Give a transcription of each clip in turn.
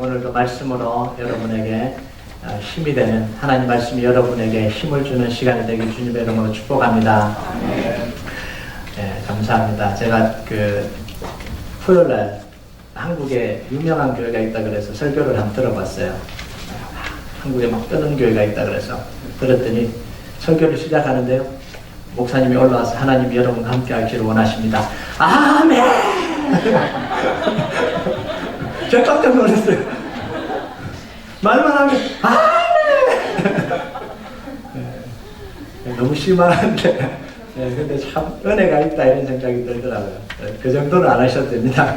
오늘도 말씀으로 여러분에게 힘이 되는 하나님 말씀이 여러분에게 힘을 주는 시간이 되길 주님의 이름으로 축복합니다. 네, 감사합니다. 제가 토요일날 한국에 유명한 교회가 있다 그래서 설교를 한번 들어봤어요. 한국에 막 뜨는 교회가 있다 그래서 들었더니 설교를 시작하는데요. 목사님이 올라와서 하나님이 여러분과 함께 하기를 원하십니다. 아멘! 제가 깜짝 놀랐어요. 말만 하면 아멘! 너무 심한데 근데 참 은혜가 있다 이런 생각이 들더라고요. 그 정도는 안 하셔도 됩니다.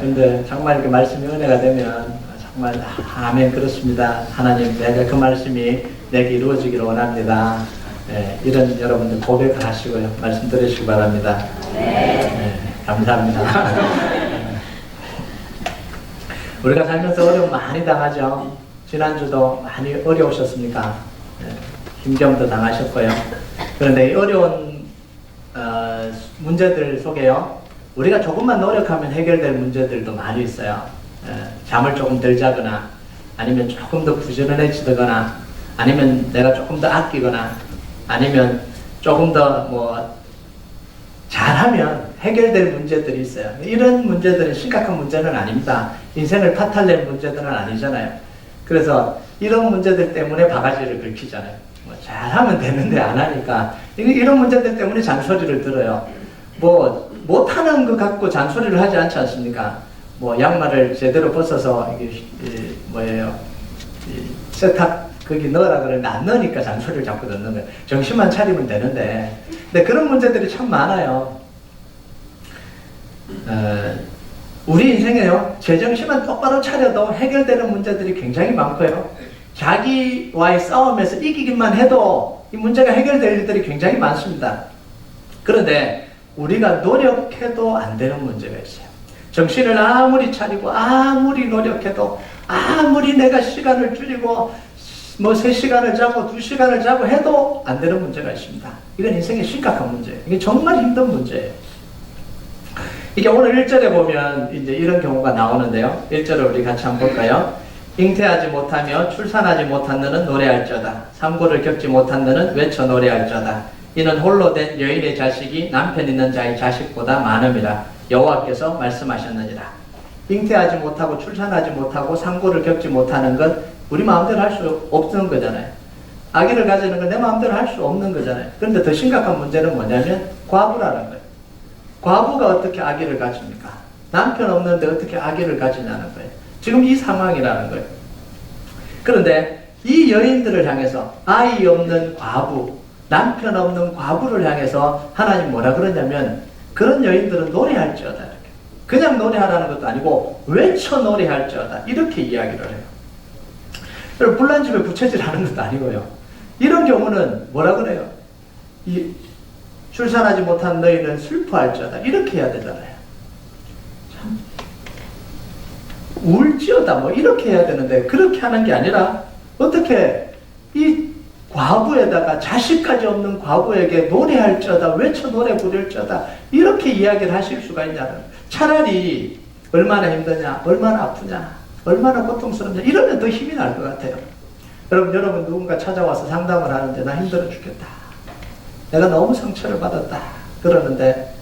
근데 정말 그 말씀이 은혜가 되면 정말 아멘 그렇습니다. 하나님 내가 그 말씀이 내게 이루어지기를 원합니다. 이런 여러분들 고백을 하시고요. 말씀 들으시기 바랍니다. 감사합니다. 우리가 살면서 어려움 많이 당하죠. 지난주도 많이 어려우셨습니까? 힘겨움도 당하셨고요. 그런데 이 어려운 문제들 속에요. 우리가 조금만 노력하면 해결될 문제들도 많이 있어요. 잠을 조금 덜 자거나 아니면 조금 더 부지런해지거나 아니면 내가 조금 더 아끼거나 아니면 조금 더 잘하면 해결될 문제들이 있어요. 이런 문제들은 심각한 문제는 아닙니다. 인생을 파탈낼 문제들은 아니잖아요. 그래서 이런 문제들 때문에 바가지를 긁히잖아요. 잘하면 되는데 안 하니까 이런 문제들 때문에 잔소리를 들어요. 못하는 것 갖고 잔소리를 하지 않지 않습니까? 양말을 제대로 벗어서 세탁 거기 넣으라 그러는데 안 넣으니까 잔소리를 자꾸 듣는 거예요. 정신만 차리면 되는데. 근데 그런 문제들이 참 많아요. 우리 인생에요. 제정신만 똑바로 차려도 해결되는 문제들이 굉장히 많고요. 자기와의 싸움에서 이기기만 해도 이 문제가 해결될 일들이 굉장히 많습니다. 그런데 우리가 노력해도 안 되는 문제가 있어요. 정신을 아무리 차리고 아무리 노력해도 아무리 내가 시간을 줄이고 3시간을 자고 2시간을 자고 해도 안 되는 문제가 있습니다. 이건 인생의 심각한 문제예요. 이게 정말 힘든 문제예요. 이게 오늘 1절에 보면 이제 이런 경우가 나오는데요. 1절을 우리 같이 한번 볼까요? 잉태하지 못하며 출산하지 못한 너는 노래할저다. 상고를 겪지 못한 너는 외쳐 노래할저다. 이는 홀로 된 여인의 자식이 남편 있는 자의 자식보다 많음이라 여호와께서 말씀하셨느니라. 잉태하지 못하고 출산하지 못하고 상고를 겪지 못하는 것 우리 마음대로 할 수 없는 거잖아요. 아기를 가지는 건 내 마음대로 할 수 없는 거잖아요. 그런데 더 심각한 문제는 뭐냐면 과부라는 거예요. 과부가 어떻게 아기를 가집니까? 남편 없는데 어떻게 아기를 가지냐는 거예요. 지금 이 상황이라는 거예요. 그런데 이 여인들을 향해서 아이 없는 과부, 남편 없는 과부를 향해서 하나님 뭐라 그러냐면 그런 여인들은 노래할지어다. 이렇게. 그냥 노래하라는 것도 아니고 외쳐 노래할지어다. 이렇게 이야기를 해요. 불난집에 부채질하는 것도 아니고요. 이런 경우는 뭐라 그래요? 출산하지 못한 너희는 슬퍼할지어다. 이렇게 해야 되잖아요. 참 울지어다. 이렇게 해야 되는데 그렇게 하는 게 아니라 어떻게 이 과부에다가 자식까지 없는 과부에게 노래할지어다. 외쳐 노래 부를지어다. 이렇게 이야기를 하실 수가 있냐는. 차라리 얼마나 힘드냐, 얼마나 아프냐, 얼마나 고통스럽냐 이러면 더 힘이 날 것 같아요. 여러분 누군가 찾아와서 상담을 하는데 나 힘들어 죽겠다. 내가 너무 상처를 받았다. 그러는데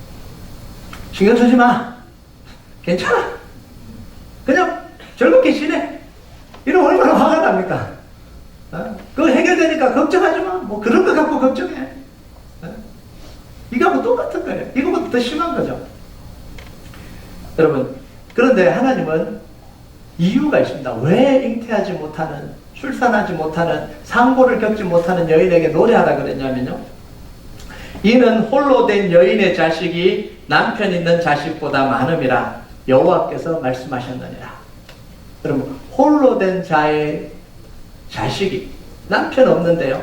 신경 쓰지 마. 괜찮아. 그냥 즐겁게 지내. 이러면 얼마나 화가 납니까? 그거 해결되니까 걱정하지 마. 그런 거 갖고 걱정해. 이거하고 똑같은 거예요. 이거보다 더 심한 거죠. 여러분 그런데 하나님은 이유가 있습니다. 왜 잉태하지 못하는, 출산하지 못하는, 상고를 겪지 못하는 여인에게 노래하라 그랬냐면요. 이는 홀로 된 여인의 자식이 남편 있는 자식보다 많음이라 여호와께서 말씀하셨느니라. 여러분 홀로 된 자의 자식이 남편 없는데요.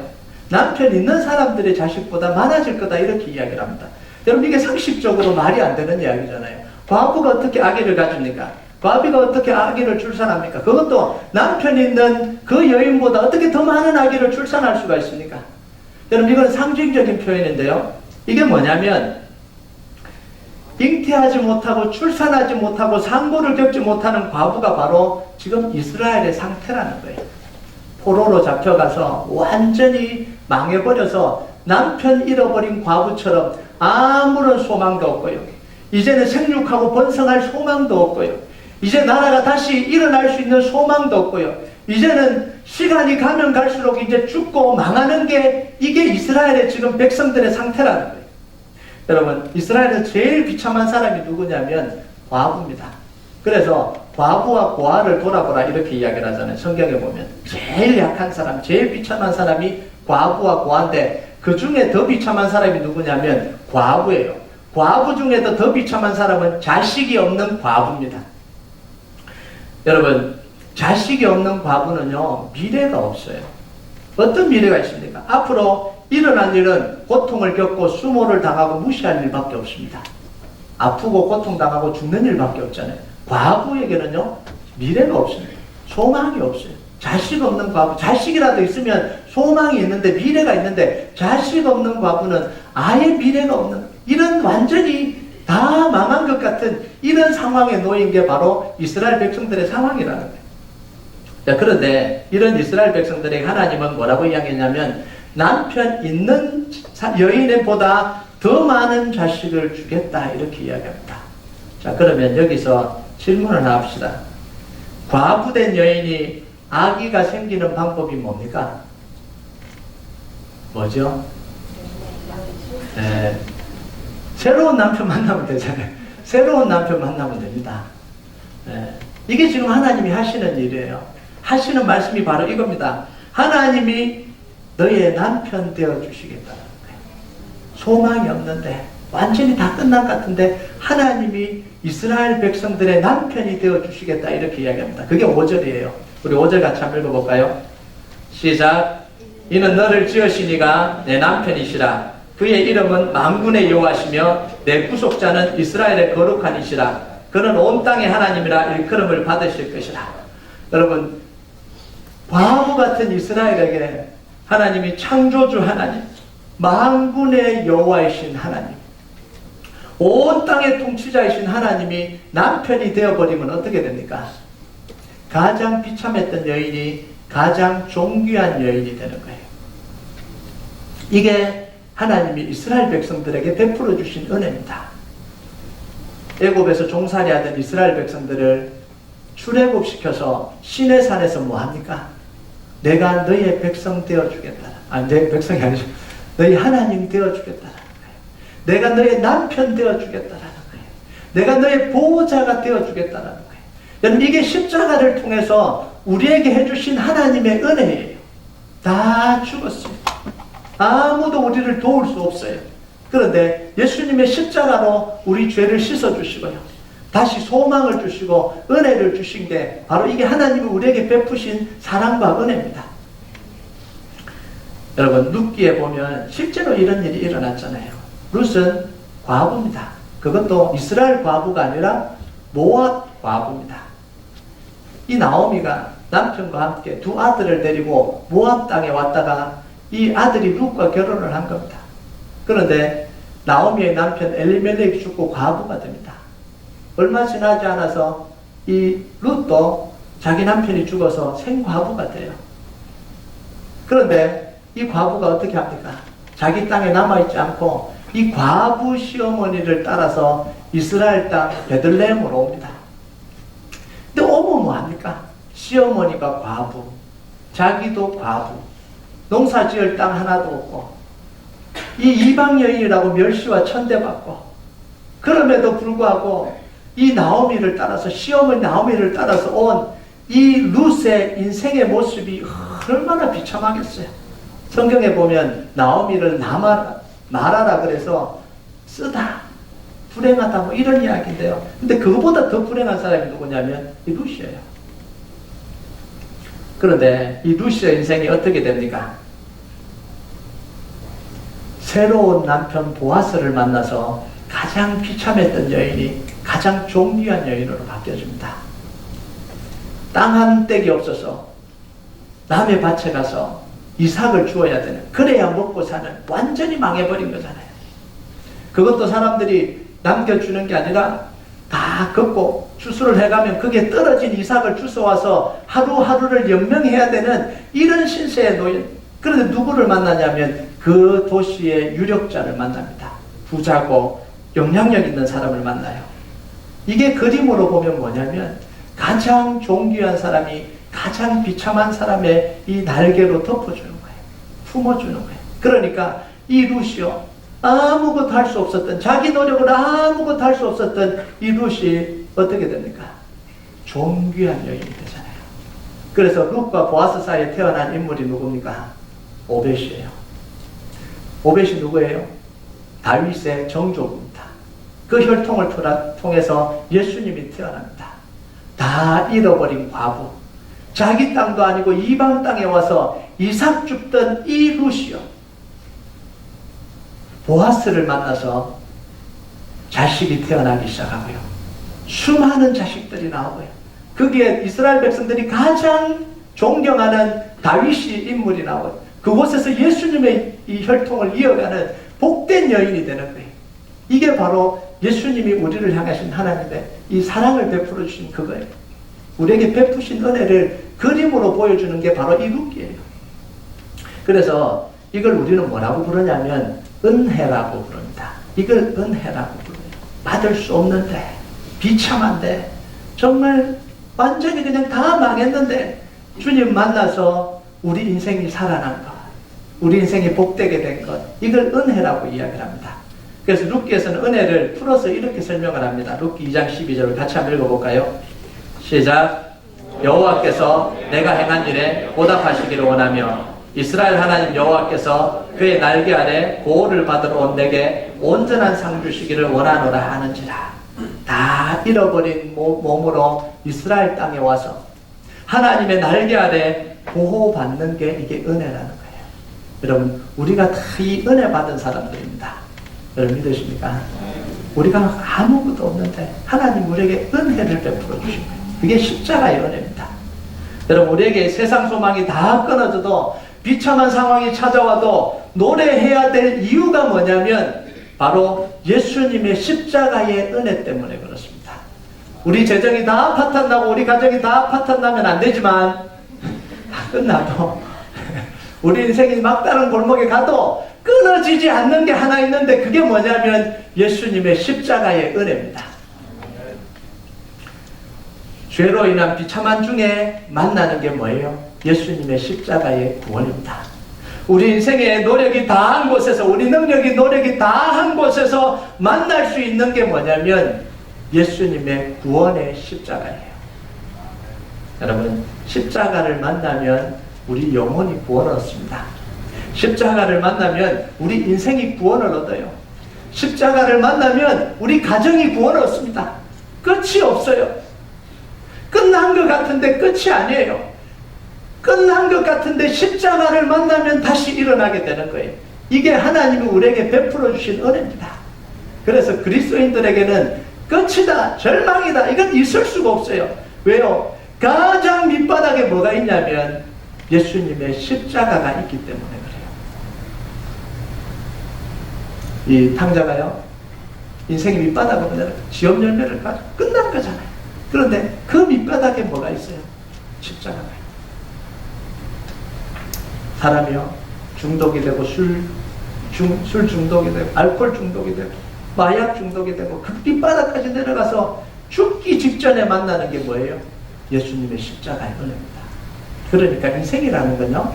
남편 있는 사람들의 자식보다 많아질 거다 이렇게 이야기를 합니다. 여러분 이게 상식적으로 말이 안 되는 이야기잖아요. 과부가 어떻게 아기를 가집니까? 과부가 어떻게 아기를 출산합니까? 그것도 남편 있는 그 여인보다 어떻게 더 많은 아기를 출산할 수가 있습니까? 여러분 이건 상징적인 표현인데요. 이게 뭐냐면 잉태하지 못하고 출산하지 못하고 상고를 겪지 못하는 과부가 바로 지금 이스라엘의 상태라는 거예요. 포로로 잡혀가서 완전히 망해버려서 남편 잃어버린 과부처럼 아무런 소망도 없고요. 이제는 생육하고 번성할 소망도 없고요. 이제 나라가 다시 일어날 수 있는 소망도 없고요. 이제는 시간이 가면 갈수록 이제 죽고 망하는 게 이게 이스라엘의 지금 백성들의 상태라는 거예요. 여러분, 이스라엘에서 제일 비참한 사람이 누구냐면 과부입니다. 그래서 과부와 고아를 돌아보라 이렇게 이야기를 하잖아요. 성경에 보면 제일 약한 사람, 제일 비참한 사람이 과부와 고아인데 그 중에 더 비참한 사람이 누구냐면 과부예요. 과부 중에도 더 비참한 사람은 자식이 없는 과부입니다. 여러분, 자식이 없는 과부는요, 미래가 없어요. 어떤 미래가 있습니까? 앞으로 일어날 일은 고통을 겪고 수모를 당하고 무시할 일밖에 없습니다. 아프고 고통당하고 죽는 일밖에 없잖아요. 과부에게는요, 미래가 없습니다. 소망이 없어요. 자식 없는 과부, 자식이라도 있으면 소망이 있는데, 미래가 있는데, 자식 없는 과부는 아예 미래가 없는, 이런 완전히 다 망한 것 같은 이런 상황에 놓인 게 바로 이스라엘 백성들의 상황이라는 거예요. 자, 그런데 이런 이스라엘 백성들에게 하나님은 뭐라고 이야기했냐면 남편 있는 여인보다 더 많은 자식을 주겠다 이렇게 이야기합니다. 자, 그러면 여기서 질문을 하나 합시다. 과부된 여인이 아기가 생기는 방법이 뭡니까? 뭐죠? 네. 새로운 남편 만나면 되잖아요. 새로운 남편 만나면 됩니다. 네. 이게 지금 하나님이 하시는 일이에요. 하시는 말씀이 바로 이겁니다. 하나님이 너의 남편 되어 주시겠다는 거예요. 소망이 없는데 완전히 다 끝난 것 같은데 하나님이 이스라엘 백성들의 남편이 되어 주시겠다 이렇게 이야기합니다. 그게 5절이에요. 우리 5절 같이 한번 읽어볼까요? 시작. 이는 너를 지으시니가 내 남편이시라. 그의 이름은 만군의 여호와시며 내 구속자는 이스라엘의 거룩한 이시라. 그는 온 땅의 하나님이라 일컬음을 받으실 것이라. 여러분, 과부 같은 이스라엘에게 하나님이 창조주 하나님, 만군의 여호와이신 하나님, 온 땅의 통치자이신 하나님이 남편이 되어버리면 어떻게 됩니까? 가장 비참했던 여인이 가장 존귀한 여인이 되는 거예요. 이게 하나님이 이스라엘 백성들에게 베풀어 주신 은혜입니다. 애굽에서 종살이하던 이스라엘 백성들을 출애굽시켜서 시내산에서 뭐합니까? 내가 너희의 백성 되어주겠다. 내 백성이 아니죠. 너희 하나님 되어주겠다라는 거예요. 내가 너의 남편 되어주겠다라는 거예요. 내가 너의 보호자가 되어주겠다라는 거예요. 여러분, 이게 십자가를 통해서 우리에게 해주신 하나님의 은혜예요. 다 죽었어요. 아무도 우리를 도울 수 없어요. 그런데 예수님의 십자가로 우리 죄를 씻어주시고요. 다시 소망을 주시고 은혜를 주신 게 바로 이게 하나님이 우리에게 베푸신 사랑과 은혜입니다. 여러분, 룻기에 보면 실제로 이런 일이 일어났잖아요. 룻은 과부입니다. 그것도 이스라엘 과부가 아니라 모압 과부입니다. 이 나오미가 남편과 함께 두 아들을 데리고 모압 땅에 왔다가 이 아들이 룻과 결혼을 한 겁니다. 그런데 나오미의 남편 엘리멜렉이 죽고 과부가 됩니다. 얼마 지나지 않아서 이 룻도 자기 남편이 죽어서 생과부가 돼요. 그런데 이 과부가 어떻게 합니까? 자기 땅에 남아있지 않고 이 과부 시어머니를 따라서 이스라엘 땅 베들레헴으로 옵니다. 근데 오면 뭐합니까? 시어머니가 과부, 자기도 과부, 농사 지을 땅 하나도 없고 이 이방 여인이라고 멸시와 천대받고, 그럼에도 불구하고 이 나오미를 따라서, 시어머니 나오미를 따라서 온 이 룻의 인생의 모습이 얼마나 비참하겠어요. 성경에 보면 나오미를 말하라 그래서 쓰다, 불행하다 뭐 이런 이야기인데요. 근데 그거보다 더 불행한 사람이 누구냐면 이 룻이에요. 그런데 이 룻의 인생이 어떻게 됩니까? 새로운 남편 보아스를 만나서 가장 비참했던 여인이 가장 존귀한 여인으로 바뀌어집니다. 땅 한 떼기 없어서 남의 밭에 가서 이삭을 주어야 되는, 그래야 먹고 사는, 완전히 망해버린 거잖아요. 그것도 사람들이 남겨주는 게 아니라 다 걷고 추수를 해가면 그게 떨어진 이삭을 주워와서 하루하루를 연명해야 되는 이런 신세에 놓인, 그런데 누구를 만나냐면 그 도시의 유력자를 만납니다. 부자고 영향력 있는 사람을 만나요. 이게 그림으로 보면 뭐냐면 가장 존귀한 사람이 가장 비참한 사람의 이 날개로 덮어주는 거예요. 품어주는 거예요. 그러니까 이 루시오, 아무것도 할 수 없었던, 자기 노력으로 아무것도 할 수 없었던 이 루시 어떻게 됩니까? 존귀한 여인이 되잖아요. 그래서 룻과 보아스 사이에 태어난 인물이 누굽니까? 오벳이에요. 오벳이 누구예요? 다윗의 정조입니다. 그 혈통을 통해서 예수님이 태어납니다. 다 잃어버린 과부, 자기 땅도 아니고 이방 땅에 와서 이삭 줍던 이 루시오, 보아스를 만나서 자식이 태어나기 시작하고요. 수많은 자식들이 나오고요. 거기에 이스라엘 백성들이 가장 존경하는 다윗이 인물이 나오고요. 그곳에서 예수님의 이 혈통을 이어가는 복된 여인이 되는 거예요. 이게 바로 예수님이 우리를 향하신 하나님의 이 사랑을 베풀어 주신 그거예요. 우리에게 베푸신 은혜를 그림으로 보여주는 게 바로 이 룻기예요. 그래서 이걸 우리는 뭐라고 부르냐면 은혜라고 부릅니다. 이걸 은혜라고 불러요. 받을 수 없는데, 비참한데, 정말 완전히 그냥 다 망했는데 주님 만나서 우리 인생이 살아난 것, 우리 인생이 복되게 된 것, 이걸 은혜라고 이야기를 합니다. 그래서 룻기에서는 은혜를 풀어서 이렇게 설명을 합니다. 룻기 2장 12절을 같이 한번 읽어볼까요? 시작. 여호와께서 내가 행한 일에 보답하시기를 원하며 이스라엘 하나님 여호와께서 그의 날개 아래 보호를 받으러 온 내게 온전한 상 주시기를 원하노라 하는지라. 다 잃어버린 몸으로 이스라엘 땅에 와서 하나님의 날개 아래 보호받는 게 이게 은혜라는 거예요. 여러분, 우리가 다 이 은혜 받은 사람들입니다. 여러분 믿으십니까? 우리가 아무것도 없는데 하나님 우리에게 은혜를 베풀어 주신 거예요. 그게 십자가의 은혜입니다. 여러분, 우리에게 세상 소망이 다 끊어져도 비참한 상황이 찾아와도 노래해야 될 이유가 뭐냐면 바로 예수님의 십자가의 은혜 때문에 그렇습니다. 우리 재정이 다 파탄나고 우리 가정이 다 파탄나면 안 되지만 다 끝나도 우리 인생이 막다른 골목에 가도 끊어지지 않는 게 하나 있는데 그게 뭐냐면 예수님의 십자가의 은혜입니다. 죄로 인한 비참한 중에 만나는 게 뭐예요? 예수님의 십자가의 구원입니다. 우리 인생의 노력이 다한 곳에서, 우리 능력이 노력이 다한 곳에서 만날 수 있는 게 뭐냐면 예수님의 구원의 십자가예요. 여러분, 십자가를 만나면 우리 영혼이 구원을 얻습니다. 십자가를 만나면 우리 인생이 구원을 얻어요. 십자가를 만나면 우리 가정이 구원을 얻습니다. 끝이 없어요. 끝난 것 같은데 끝이 아니에요. 끝난 것 같은데 십자가를 만나면 다시 일어나게 되는 거예요. 이게 하나님이 우리에게 베풀어 주신 은혜입니다. 그래서 그리스도인들에게는 끝이다, 절망이다, 이건 있을 수가 없어요. 왜요? 가장 밑바닥에 뭐가 있냐면 예수님의 십자가가 있기 때문에 그래요. 이 탕자가요, 인생의 밑바닥에 보면 지업 열매를 가지고 끝난 거잖아요. 그런데 그 밑바닥에 뭐가 있어요? 십자가가. 사람이요, 중독이 되고 술 중독이 되고 알코올 중독이 되고 마약 중독이 되고 그 밑바닥까지 내려가서 죽기 직전에 만나는 게 뭐예요? 예수님의 십자가의 은혜입니다. 그러니까 인생이라는 건요,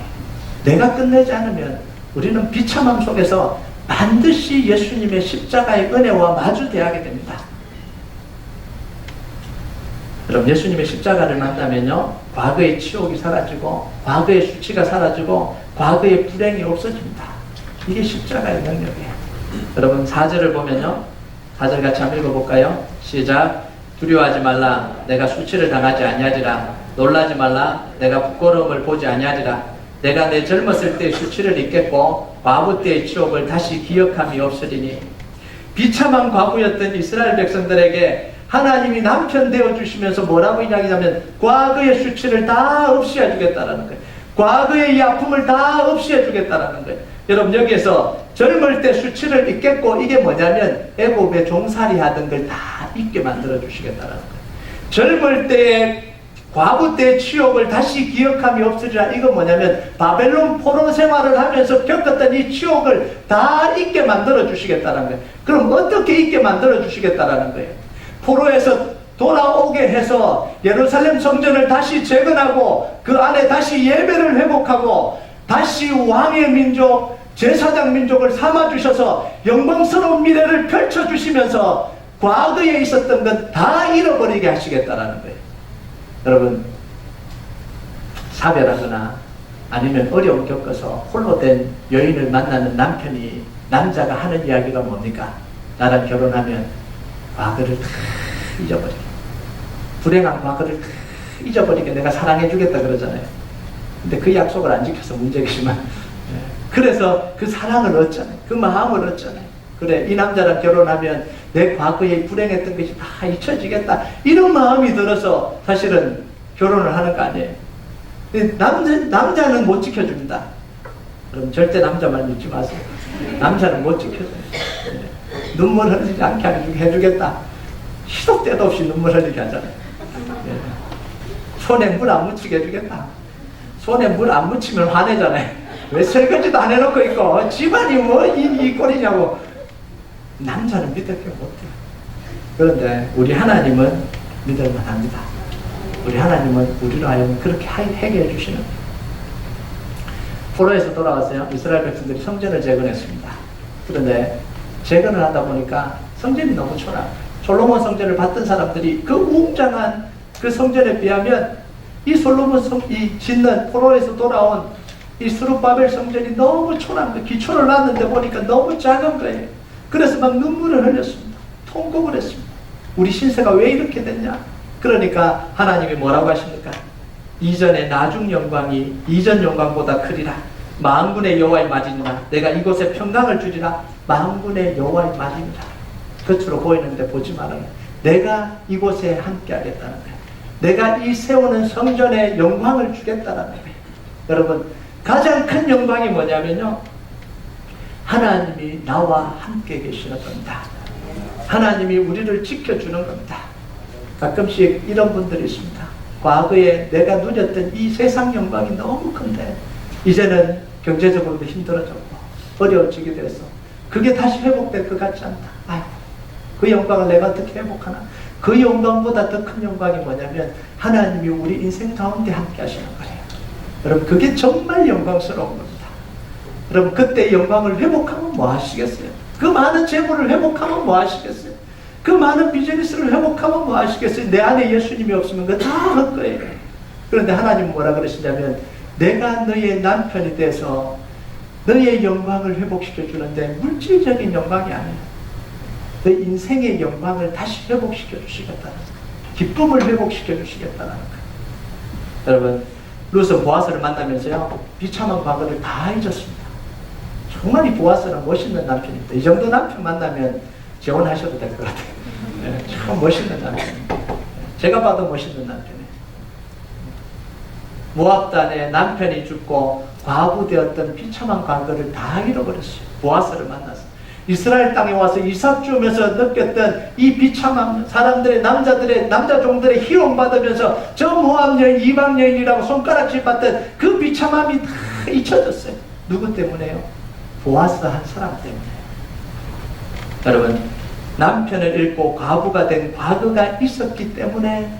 내가 끝내지 않으면 우리는 비참함 속에서 반드시 예수님의 십자가의 은혜와 마주대하게 됩니다. 여러분, 예수님의 십자가를 만나면요, 과거의 치욕이 사라지고 과거의 수치가 사라지고 과거의 불행이 없어집니다. 이게 십자가의 능력이에요. 여러분, 4절을 보면요, 4절 같이 한번 읽어볼까요? 시작. 두려워하지 말라. 내가 수치를 당하지 아니하리라. 놀라지 말라. 내가 부끄러움을 보지 아니하리라. 내가 내 젊었을 때의 수치를 잊겠고 과부 때의 치욕을 다시 기억함이 없으리니. 비참한 과부였던 이스라엘 백성들에게 하나님이 남편 되어주시면서 뭐라고 이야기하냐면 과거의 수치를 다 없애주겠다라는 거예요. 과거의 이 아픔을 다 없애주겠다라는 거예요. 여러분, 여기에서 젊을 때 수치를 잊겠고, 이게 뭐냐면 애굽에 종살이 하던 걸 다 잊게 만들어 주시겠다라는 거예요. 젊을 때 과부 때 치욕을 다시 기억함이 없으리라. 이거 뭐냐면 바벨론 포로 생활을 하면서 겪었던 이 치욕을 다 잊게 만들어 주시겠다는 거예요. 그럼 어떻게 잊게 만들어 주시겠다는 거예요? 포로에서 돌아오게 해서 예루살렘 성전을 다시 재건하고 그 안에 다시 예배를 회복하고 다시 왕의 민족, 제사장 민족을 삼아주셔서 영광스러운 미래를 펼쳐주시면서 과거에 있었던 것 다 잃어버리게 하시겠다라는 거예요. 여러분, 사별하거나 아니면 어려움 겪어서 홀로 된 여인을 만나는 남편이, 남자가 하는 이야기가 뭡니까? 나랑 결혼하면 과거를 다 잊어버리게, 불행한 과거를 다 잊어버리게 내가 사랑해 주겠다 그러잖아요. 근데 그 약속을 안 지켜서 문제겠지만, 그래서 그 사랑을 얻잖아요. 그 마음을 얻잖아요. 그래, 이 남자랑 결혼하면 내 과거에 불행했던 것이 다 잊혀지겠다, 이런 마음이 들어서 사실은 결혼을 하는 거 아니에요. 남자는 못 지켜줍니다. 그럼 절대 남자 말 믿지 마세요. 남자는 못 지켜줘요. 눈물 흘리지 않게 해주겠다. 시도 때도 없이 눈물 흘리게 하잖아요. 손에 물 안 묻히게 해주겠다. 손에 물 안 묻히면 화내잖아요. 왜 설거지도 안 해놓고 있고 집안이 뭐 이 꼴이냐고. 남자는 믿을 게 못해요. 그런데 우리 하나님은 믿을만 합니다. 우리 하나님은 우리로 하여금 그렇게 해결해 주시는 거예요. 포로에서 돌아왔어요. 이스라엘 백성들이 성전을 재건했습니다. 그런데 재건을 하다 보니까 성전이 너무 초라해요. 솔로몬 성전을 봤던 사람들이 그 웅장한 그 성전에 비하면 이 솔로몬 이 짓는 포로에서 돌아온 이 스룹바벨 성전이 너무 초라한 거예요. 기초를 놨는데 보니까 너무 작은 거예요. 그래서 막 눈물을 흘렸습니다. 통곡을 했습니다. 우리 신세가 왜 이렇게 됐냐? 그러니까 하나님이 뭐라고 하십니까? 이전의 나중 영광이 이전 영광보다 크리라. 만군의 여호와의 맞이니라. 내가 이곳에 평강을 주리라. 만군의 여호와의 맞이니라. 겉으로 보이는데 보지 말아라. 내가 이곳에 함께 하겠다는 거예요. 내가 이 세우는 성전에 영광을 주겠다는 거예요. 여러분, 가장 큰 영광이 뭐냐면요, 하나님이 나와 함께 계시는 겁니다. 하나님이 우리를 지켜주는 겁니다. 가끔씩 이런 분들이 있습니다. 과거에 내가 누렸던 이 세상 영광이 너무 큰데 이제는 경제적으로도 힘들어졌고 어려워지게 돼서 그게 다시 회복될 것 같지 않다. 아이고, 그 영광을 내가 어떻게 회복하나? 그 영광보다 더 큰 영광이 뭐냐면 하나님이 우리 인생 가운데 함께 하시는 거예요. 여러분, 그게 정말 영광스러운 겁니다. 여러분, 그때 영광을 회복하면 뭐 하시겠어요? 그 많은 재물을 회복하면 뭐 하시겠어요? 그 많은 비즈니스를 회복하면 뭐 하시겠어요? 내 안에 예수님이 없으면 그거 다 할 거예요. 그런데 하나님은 뭐라 그러시냐면 내가 너의 남편이 돼서 너의 영광을 회복시켜 주는데 물질적인 영광이 아니에요. 너 인생의 영광을 다시 회복시켜 주시겠다는 거예요. 기쁨을 회복시켜 주시겠다는 거예요. 여러분, 룻은 보아스를 만나면서요, 비참한 과거를 다 잊었습니다. 정말 이 보아스는 멋있는 남편입니다. 이 정도 남편 만나면 재혼하셔도 될 것 같아요. 네, 참 멋있는 남편입니다. 제가 봐도 멋있는 남편이에요. 모압단에 남편이 죽고 과부 되었던 비참한 과거를 다 잃어버렸어요. 보아스를 만나서 이스라엘 땅에 와서 이삭 주면서 느꼈던 이 비참함, 사람들의 남자 종들의 희롱받으면서 저 모압 여인, 이방 여인이라고 손가락질 받던 그 비참함이 다 잊혀졌어요. 누구 때문에요? 보아스 한 사람 때문에. 여러분, 남편을 잃고 과부가 된 과거가 있었기 때문에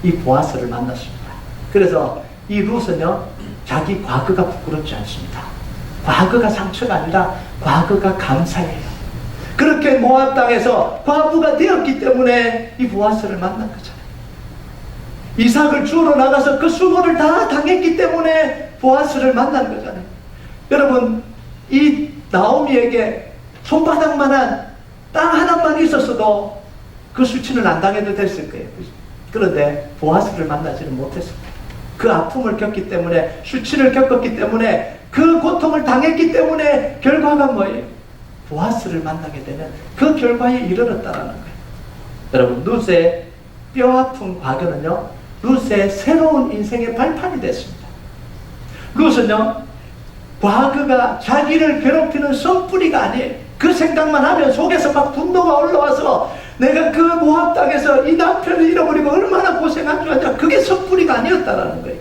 이 보아스를 만났습니다. 그래서 이 룻은요, 자기 과거가 부끄럽지 않습니다. 과거가 상처가 아니라 과거가 감사해요. 그렇게 모압 땅에서 과부가 되었기 때문에 이 보아스를 만난 거잖아요. 이삭을 주우러 나가서 그 수고를 다 당했기 때문에 보아스를 만난 거잖아요. 여러분, 이 나오미에게 손바닥만한 땅 하나만 있었어도 그 수치는 안 당해도 됐을 거예요. 그런데 보아스를 만나지는 못했습니다. 그 아픔을 겪기 때문에, 수치를 겪었기 때문에, 그 고통을 당했기 때문에 결과가 뭐예요? 보아스를 만나게 되면 그 결과에 이르렀다라는 거예요. 여러분, 룻의 뼈아픈 과거는요, 룻의 새로운 인생의 발판이 됐습니다. 룻은요, 과거가 자기를 괴롭히는 선뿌리가 아니에요. 그 생각만 하면 속에서 막 분노가 올라와서 내가 그 모압 땅에서 이 남편을 잃어버리고 얼마나 고생한 줄 아냐. 그게 선뿌리가 아니었다라는 거예요.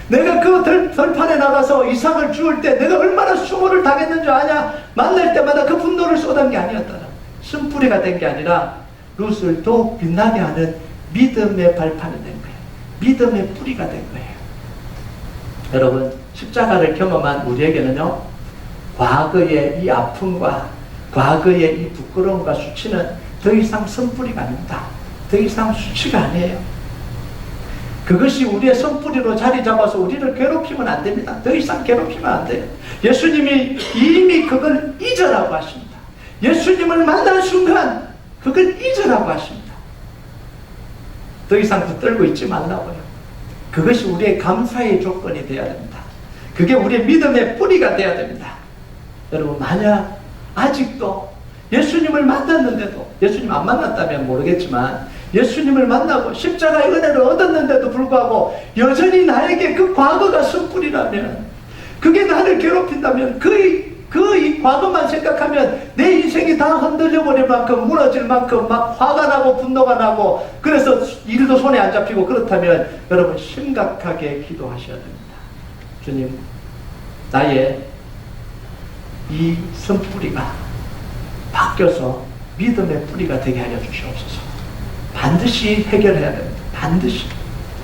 내가 그 들판에 나가서 이삭을 주울 때 내가 얼마나 수모를 당했는 줄 아냐. 만날 때마다 그 분노를 쏟은 게 아니었다라는 거예요. 선뿌리가 된 게 아니라 룻을 더욱 빛나게 하는 믿음의 발판이 된 거예요. 믿음의 뿌리가 된 거예요. 여러분, 십자가를 경험한 우리에게는요, 과거의 이 아픔과 과거의 이 부끄러움과 수치는 더 이상 선뿌리가 아닙니다. 더 이상 수치가 아니에요. 그것이 우리의 선뿌리로 자리 잡아서 우리를 괴롭히면 안 됩니다. 더 이상 괴롭히면 안 돼요. 예수님이 이미 그걸 잊으라고 하십니다. 예수님을 만난 순간 그걸 잊으라고 하십니다. 더 이상 붙들고 있지 말라고요. 그것이 우리의 감사의 조건이 되어야 됩니다. 그게 우리의 믿음의 뿌리가 되어야 됩니다. 여러분, 만약 아직도 예수님을 만났는데도, 예수님 안 만났다면 모르겠지만 예수님을 만나고 십자가의 은혜를 얻었는데도 불구하고 여전히 나에게 그 과거가 선뿌리라면, 그게 나를 괴롭힌다면, 그 과거만 생각하면 내 인생이 다 흔들려 버릴 만큼, 무너질 만큼 막 화가 나고 분노가 나고, 그래서 일도 손에 안 잡히고 그렇다면 여러분, 심각하게 기도하셔야 됩니다. 주님, 나의 이 선뿌리가 바뀌어서 믿음의 뿌리가 되게 하여 주시옵소서. 반드시 해결해야 됩니다. 반드시.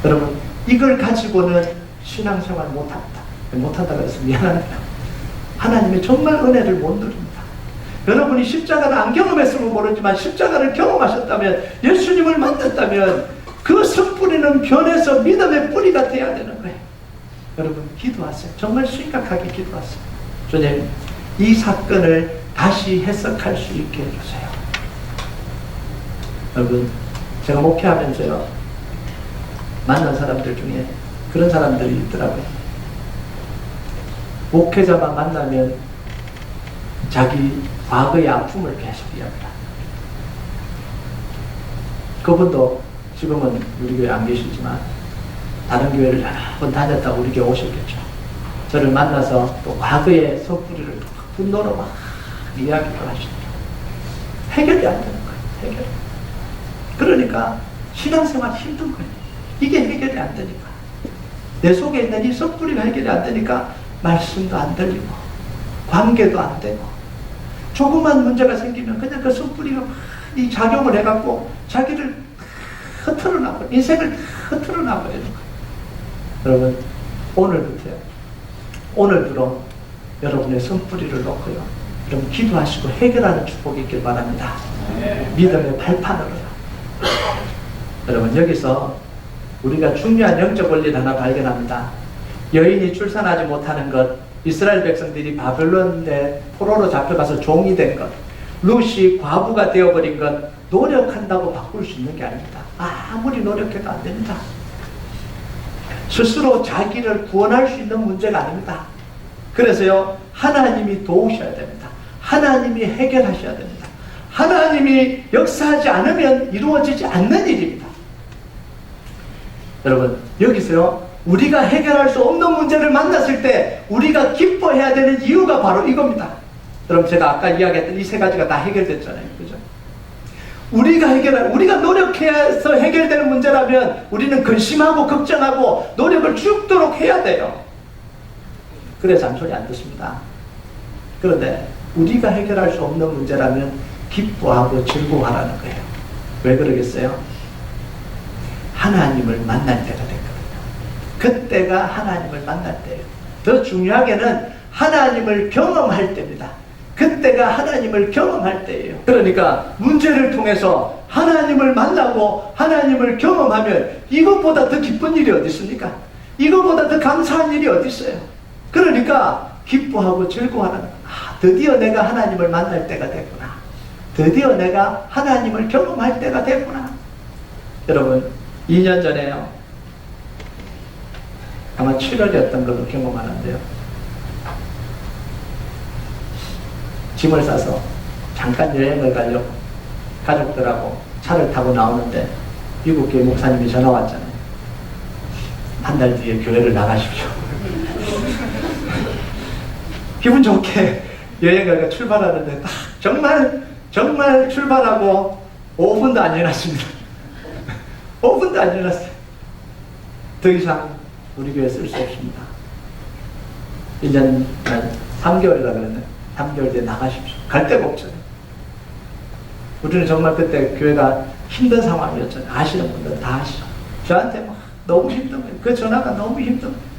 여러분, 이걸 가지고는 신앙생활 못합니다. 못한다고 해서 미안합니다. 하나님의 정말 은혜를 못 누립니다. 여러분이 십자가를 안 경험했으면 모르지만 십자가를 경험하셨다면, 예수님을 만났다면 그 선뿌리는 변해서 믿음의 뿌리가 되어야 되는 거예요. 여러분, 기도하세요. 정말 심각하게 기도하세요. 주님, 이 사건을 다시 해석할 수 있게 해주세요. 여러분, 제가 목회하면서요, 만난 사람들 중에 그런 사람들이 있더라고요. 목회자만 만나면 자기 과거의 아픔을 계속 이야기합니다. 그분도 지금은 우리 교회 안 계시지만 다른 교회를 여러 번 다녔다가 우리 교회 오셨겠죠. 저를 만나서 또 과거의 선뿌리를 분노로 막 이야기를 하시더라고요. 해결이 안 되는 거예요. 해결. 그러니까 신앙생활 힘든 거예요. 이게 해결이 안 되니까. 내 속에 있는 이 선뿌리가 해결이 안 되니까 말씀도 안 들리고 관계도 안 되고, 조그만 문제가 생기면 그냥 그 선뿌리가 이 작용을 해갖고 자기를 흐트러나고 인생을 흐트러나버리는 거예요. 여러분, 오늘부터 여러분의 선뿌리를 놓고요, 여러분 기도하시고 해결하는 축복이 있길 바랍니다. 믿음의 발판으로요. 여러분, 여기서 우리가 중요한 영적 원리를 하나 발견합니다. 여인이 출산하지 못하는 것, 이스라엘 백성들이 바벨론의 포로로 잡혀가서 종이 된 것, 룻이 과부가 되어버린 것, 노력한다고 바꿀 수 있는 게 아닙니다. 아무리 노력해도 안 됩니다. 스스로 자기를 구원할 수 있는 문제가 아닙니다. 그래서요, 하나님이 도우셔야 됩니다. 하나님이 해결하셔야 됩니다. 하나님이 역사하지 않으면 이루어지지 않는 일입니다. 여러분, 여기서요, 우리가 해결할 수 없는 문제를 만났을 때 우리가 기뻐해야 되는 이유가 바로 이겁니다. 여러분, 제가 아까 이야기했던 이 세 가지가 다 해결됐잖아요. 그죠? 우리가 노력해서 해결되는 문제라면 우리는 근심하고 걱정하고 노력을 죽도록 해야 돼요. 그래 잔소리 안 듣습니다. 그런데 우리가 해결할 수 없는 문제라면 기뻐하고 즐거워하라는 거예요. 왜 그러겠어요? 하나님을 만날 때가 됐거든요. 그때가 하나님을 만날 때예요. 더 중요하게는 하나님을 경험할 때입니다. 그때가 하나님을 경험할 때예요. 그러니까 문제를 통해서 하나님을 만나고 하나님을 경험하면 이것보다 더 기쁜 일이 어디 있습니까? 이것보다 더 감사한 일이 어디 있어요? 그러니까 기뻐하고 즐거워하는, 드디어 내가 하나님을 만날 때가 됐구나. 드디어 내가 하나님을 경험할 때가 됐구나. 여러분, 2년 전에요, 아마 7월이었던 걸로 경험하는데요, 짐을 싸서 잠깐 여행을 가려고 가족들하고 차를 타고 나오는데 미국 교회 목사님이 전화 왔잖아요. 한 달 뒤에 교회를 나가십시오. 기분 좋게 여행을 출발하는데 딱 정말 출발하고 5분도 안 지났습니다. 5분도 안 지났어요. 더 이상 우리 교회 쓸 수 없습니다. 1년 한 3개월이라 그랬네. 3개월 뒤에 나가십시오. 갈 데가 없잖아요. 우리는 정말 그때 교회가 힘든 상황이었잖아요. 아시는 분들은 다 아시죠. 저한테 막 너무 힘든 거예요. 그 전화가 너무 힘든 거예요.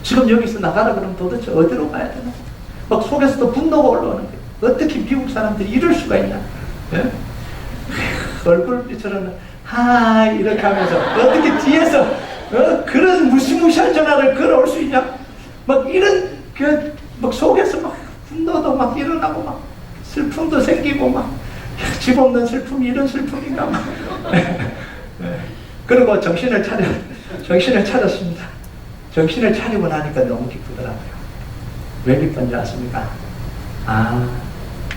지금 여기서 나가라 그러면 도대체 어디로 가야 되나? 막 속에서도 분노가 올라오는 거예요. 어떻게 미국 사람들이 이럴 수가 있나? 예? 얼굴빛으로는 하이 이렇게 하면서 어떻게 뒤에서 그런 무시무시한 전화를 걸어올 수 있냐? 막 이런 막 속에서 막 분노도 막 일어나고 막 슬픔도 생기고 막 집 없는 슬픔이 이런 슬픔인가 막 그리고 정신을 차렸습니다. 정신을 차리고 나니까 너무 기쁘더라고요. 왜 기쁜지 아십니까? 아,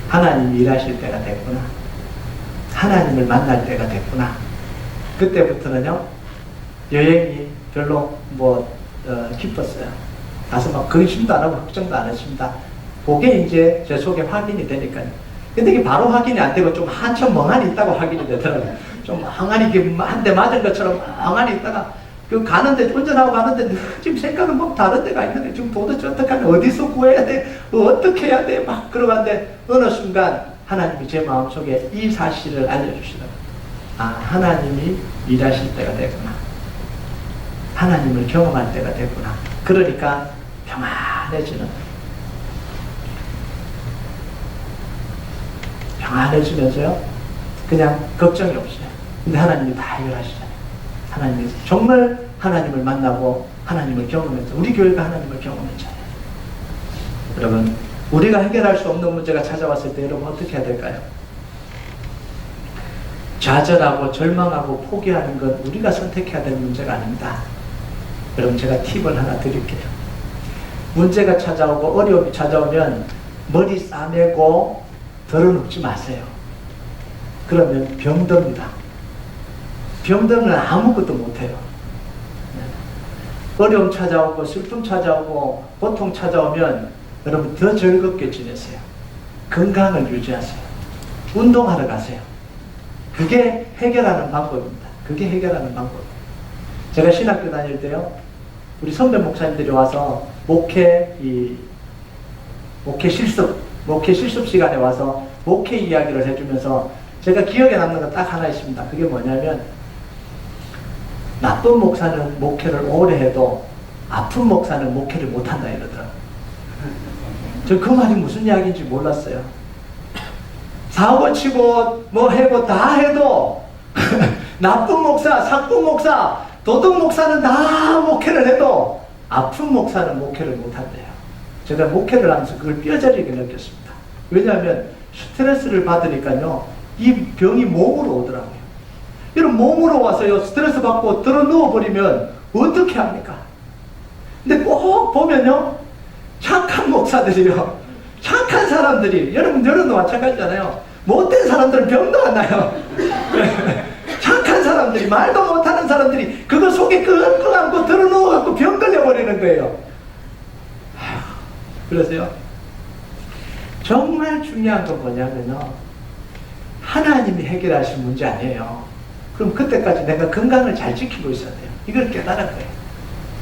하나님이 일하실 때가 됐구나. 하나님을 만날 때가 됐구나. 그때부터는요, 여행이 별로 기뻤어요. 가서 막 근심도 안 하고 걱정도 안 했습니다. 그게 이제 제 속에 확인이 되니까요. 근데 이게 바로 확인이 안 되고 좀 한참 멍하니 있다고 확인이 되더라고요. 좀 멍하니 한 대 맞은 것처럼 멍하니 있다가 가는데, 운전하고 가는데 지금 생각은 막 다른 데가 있는데 지금 도대체 어떡하냐, 어디서 구해야 돼, 어떻게 해야 돼, 막 그러는데 어느 순간 하나님이 제 마음속에 이 사실을 알려주시더라고요. 아, 하나님이 일하실 때가 됐구나. 하나님을 경험할 때가 됐구나. 그러니까 평안해지면서요, 그냥 걱정이 없어요. 근데 하나님이 다 해결하시잖아요. 하나님이 정말 하나님을 만나고 하나님을 경험했죠. 우리 교회가 하나님을 경험했잖아요. 여러분, 우리가 해결할 수 없는 문제가 찾아왔을 때 여러분 어떻게 해야 될까요? 좌절하고 절망하고 포기하는 건 우리가 선택해야 될 문제가 아닙니다. 여러분, 제가 팁을 하나 드릴게요. 문제가 찾아오고 어려움이 찾아오면 머리 싸매고 덜어눕지 마세요. 그러면 병듭니다. 병들면 아무것도 못해요. 어려움 찾아오고 슬픔 찾아오고 고통 찾아오면 여러분 더 즐겁게 지내세요. 건강을 유지하세요. 운동하러 가세요. 그게 해결하는 방법입니다. 그게 해결하는 방법입니다. 제가 신학교 다닐 때요, 우리 선배 목사님들이 와서 목회 실습 시간에 와서 목회 이야기를 해주면서 제가 기억에 남는 거 딱 하나 있습니다. 그게 뭐냐면, 나쁜 목사는 목회를 오래 해도 아픈 목사는 목회를 못한다 이러더라고요. 저 그 말이 무슨 이야기인지 몰랐어요. 사고 치고 뭐 해고 다 해도 나쁜 목사, 사꾼 목사, 도둑 목사는 다 목회를 해도 아픈 목사는 목회를 못한대요. 제가 목회를 하면서 그걸 뼈저리게 느꼈습니다. 왜냐하면 스트레스를 받으니까요, 이 병이 몸으로 오더라고요. 이런 몸으로 와서요, 스트레스 받고 들어 누워버리면 어떻게 합니까? 근데 꼭 보면요, 착한 목사들이요, 착한 사람들이, 여러분도 마찬가지잖아요. 못된 사람들은 병도 안 나요. 착한 사람들이, 말도 못하는 사람들이 그거 속에 끙끙 안고 들어 누워갖고 병 걸려버리는 거예요. 그래서요, 정말 중요한 건 뭐냐면요, 하나님이 해결하신 문제 아니에요. 그럼 그때까지 내가 건강을 잘 지키고 있어야 돼요. 이걸 깨달은 거예요.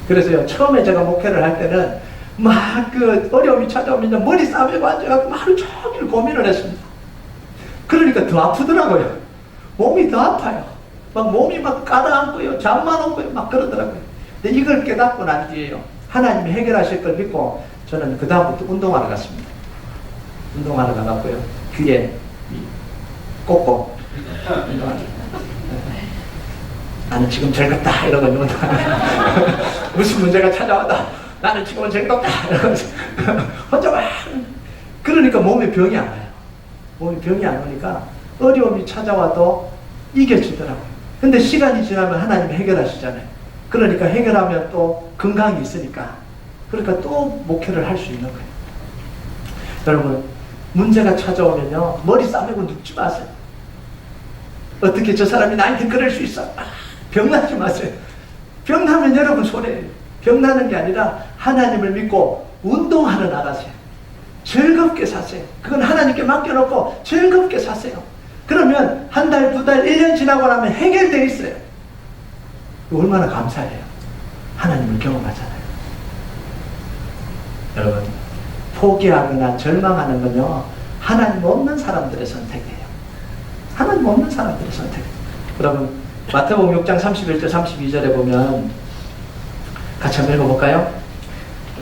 그래서요, 처음에 제가 목회를 할 때는 막 어려움이 찾아오면 머리 싸매고 앉아갖고 하루 종일 고민을 했습니다. 그러니까 더 아프더라고요. 몸이 더 아파요. 막 몸이 막 가라앉고요, 잠만 오고요, 막 그러더라고요. 근데 이걸 깨닫고 난 뒤에요, 하나님이 해결하실 걸 믿고 저는 그 다음부터 운동하러 갔습니다. 운동하러 가갖고요, 귀에 꽂고 운동하러. 나는 지금 즐겁다 이러고 운동하러. 무슨 문제가 찾아와도 나는 지금은 즐겁다 이러면서 혼자 막. 그러니까 몸에 병이 안 와요. 몸에 병이 안 오니까 어려움이 찾아와도 이겨지더라고요. 근데 시간이 지나면 하나님이 해결하시잖아요. 그러니까 해결하면 또 건강이 있으니까, 그러니까 또 목회를 할 수 있는 거예요. 여러분, 문제가 찾아오면요, 머리 싸매고 눕지 마세요. 어떻게 저 사람이 나한테 그럴 수 있어? 병나지 마세요. 병나면 여러분 손해예요. 병나는 게 아니라 하나님을 믿고 운동하러 나가세요. 즐겁게 사세요. 그건 하나님께 맡겨놓고 즐겁게 사세요. 그러면 한 달, 두 달, 1년 지나고 나면 해결되어 있어요. 얼마나 감사해요. 하나님을 경험하잖아요. 여러분, 포기하거나 절망하는 건요, 하나님 없는 사람들의 선택이에요. 하나님 없는 사람들의 선택이에요. 여러분, 마태복음 6장 31절 32절에 보면 같이 한번 읽어볼까요?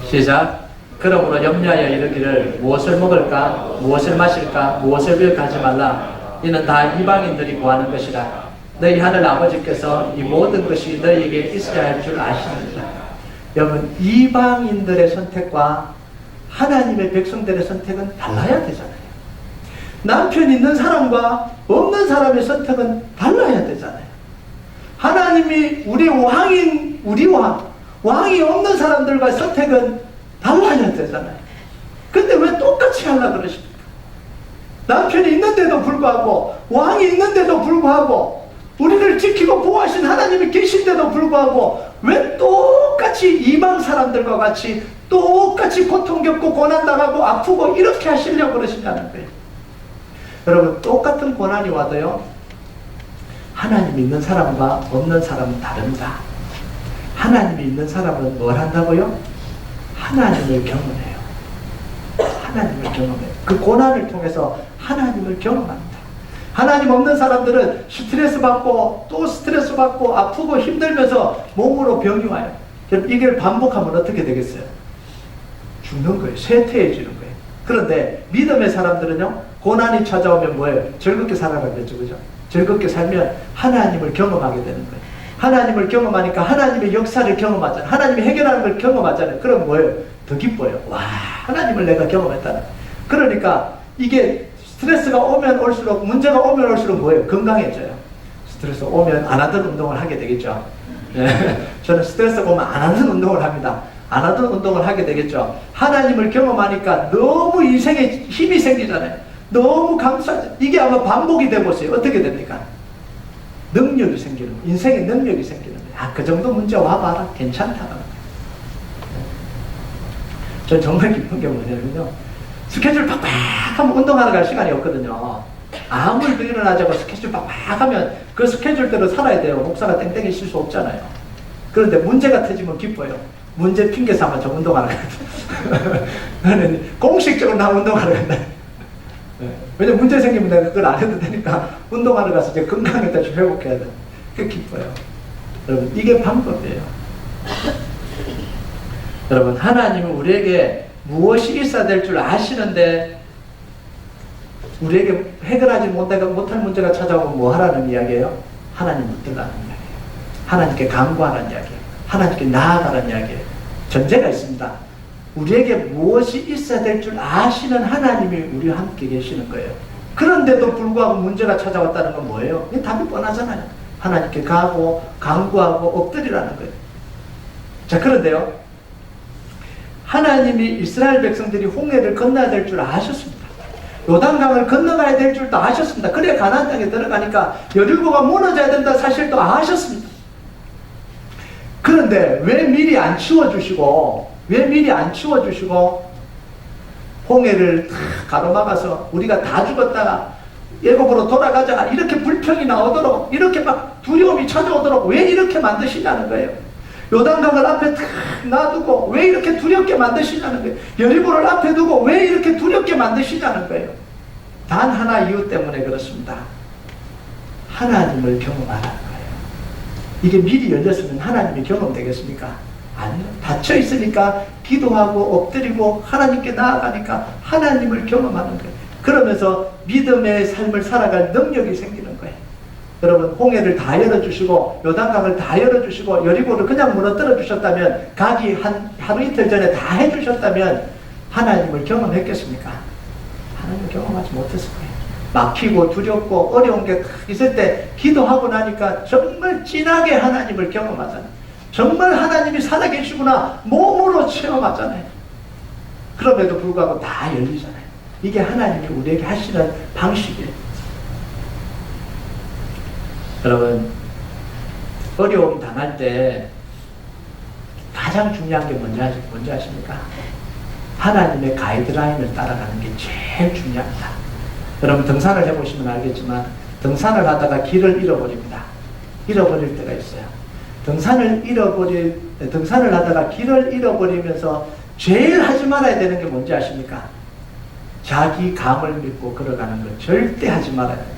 시작. 그러므로 염려하여 이르기를 무엇을 먹을까, 무엇을 마실까, 무엇을 빌까 하지 말라. 이는 다 이방인들이 구하는 것이라. 너희 하늘 아버지께서 이 모든 것이 너희에게 있어야 할 줄 아시느니라. 여러분, 이방인들의 선택과 하나님의 백성들의 선택은 달라야 되잖아요. 남편 있는 사람과 없는 사람의 선택은 달라야 되잖아요. 하나님이 우리 왕인 우리와 왕이 없는 사람들과 선택은 달라야 되잖아요. 근데 왜 똑같이 하려고 그러십니까? 남편이 있는데도 불구하고, 왕이 있는데도 불구하고, 우리를 지키고 보호하신 하나님이 계신데도 불구하고 왜 똑같이 이방 사람들과 같이 똑같이 고통 겪고 고난당하고 아프고 이렇게 하시려고 그러시냐는 거예요. 여러분, 똑같은 고난이 와도요, 하나님 있는 사람과 없는 사람은 다릅니다. 하나님이 있는 사람은 뭘 한다고요? 하나님을 경험해요. 하나님을 경험해요. 그 고난을 통해서 하나님을 경험합니다. 하나님 없는 사람들은 스트레스 받고 또 스트레스 받고 아프고 힘들면서 몸으로 병이 와요. 이걸 반복하면 어떻게 되겠어요? 죽는 거예요. 쇠퇴해지는 거예요. 그런데 믿음의 사람들은요, 고난이 찾아오면 뭐예요? 즐겁게 살아가겠죠. 그죠? 즐겁게 살면 하나님을 경험하게 되는 거예요. 하나님을 경험하니까 하나님의 역사를 경험하잖아요. 하나님이 해결하는 걸 경험하잖아요. 그럼 뭐예요? 더 기뻐요. 와, 하나님을 내가 경험했다는. 그러니까 이게 스트레스가 오면 올수록, 문제가 오면 올수록 뭐예요? 건강해져요. 스트레스 오면 안 하던 운동을 하게 되겠죠. 네. 저는 스트레스가 오면 안 하던 운동을 합니다. 안 하던 운동을 하게 되겠죠. 하나님을 경험하니까 너무 인생에 힘이 생기잖아요. 너무 감사하죠. 이게 아마 반복이 되보세요. 어떻게 됩니까? 능력이 생기는 거예요. 인생에 능력이 생기는 거예요. 아, 그 정도 문제 와봐라. 괜찮다. 전 정말 기쁜 게 뭐냐면요, 스케줄 팍팍 하면 운동하러 갈 시간이 없거든요. 아무리 일어나자고 스케줄 팍팍 하면 그 스케줄대로 살아야 돼요. 목사가 땡땡이 쉴 수 없잖아요. 그런데 문제가 터지면 기뻐요. 문제 핑계 삼아 저 운동하러 가야 나는 공식적으로 나 운동하러 간다. 왜냐면 문제 생기면 내가 그걸 안 해도 되니까 운동하러 가서 이제 건강을 다시 회복해야 돼. 그게 기뻐요. 여러분, 이게 방법이에요. 여러분, 하나님은 우리에게 무엇이 있어야 될 줄 아시는데 우리에게 해결하지 못할 문제가 찾아오면 뭐 하라는 이야기예요? 하나님 붙들라는 이야기예요. 하나님께 간구하라는 이야기예요. 하나님께 나아가라는 이야기예요. 전제가 있습니다. 우리에게 무엇이 있어야 될 줄 아시는 하나님이 우리와 함께 계시는 거예요. 그런데도 불구하고 문제가 찾아왔다는 건 뭐예요? 답이 뻔하잖아요. 하나님께 가고 간구하고 엎드리라는 거예요. 자, 그런데요, 하나님이 이스라엘 백성들이 홍해를 건너야 될 줄 아셨습니다. 요단강을 건너가야 될 줄도 아셨습니다. 그래야 가나안 땅에 들어가니까 여리고가 무너져야 된다 사실도 아셨습니다. 그런데 왜 미리 안 치워주시고 홍해를 다 가로막아서 우리가 다 죽었다가 애굽으로 돌아가자 이렇게 불평이 나오도록, 이렇게 막 두려움이 찾아오도록 왜 이렇게 만드시냐는 거예요. 요단강을 앞에 탁 놔두고 왜 이렇게 두렵게 만드시냐는 거예요. 여리고를 앞에 두고 왜 이렇게 두렵게 만드시냐는 거예요. 단 하나 이유 때문에 그렇습니다. 하나님을 경험하라는 거예요. 이게 미리 열렸으면 하나님이 경험되겠습니까? 아니요. 닫혀 있으니까 기도하고 엎드리고 하나님께 나아가니까 하나님을 경험하는 거예요. 그러면서 믿음의 삶을 살아갈 능력이 생기는 거예요. 여러분, 홍해를 다 열어주시고 요단강을 다 열어주시고 여리고를 그냥 무너뜨려 주셨다면, 가기 하루 이틀 전에 다 해주셨다면 하나님을 경험했겠습니까? 하나님을 경험하지 못했을 거예요. 막히고 두렵고 어려운 게 있을 때 기도하고 나니까 정말 진하게 하나님을 경험하잖아요. 정말 하나님이 살아계시구나 몸으로 체험하잖아요. 그럼에도 불구하고 다 열리잖아요. 이게 하나님이 우리에게 하시는 방식이에요. 여러분, 어려움 당할 때 가장 중요한 게 뭔지 아십니까? 하나님의 가이드라인을 따라가는 게 제일 중요합니다. 여러분 등산을 해보시면 알겠지만 등산을 하다가 길을 잃어버립니다. 잃어버릴 때가 있어요. 등산을 하다가 길을 잃어버리면서 제일 하지 말아야 되는 게 뭔지 아십니까? 자기 감을 믿고 걸어가는 거 절대 하지 말아야 돼요.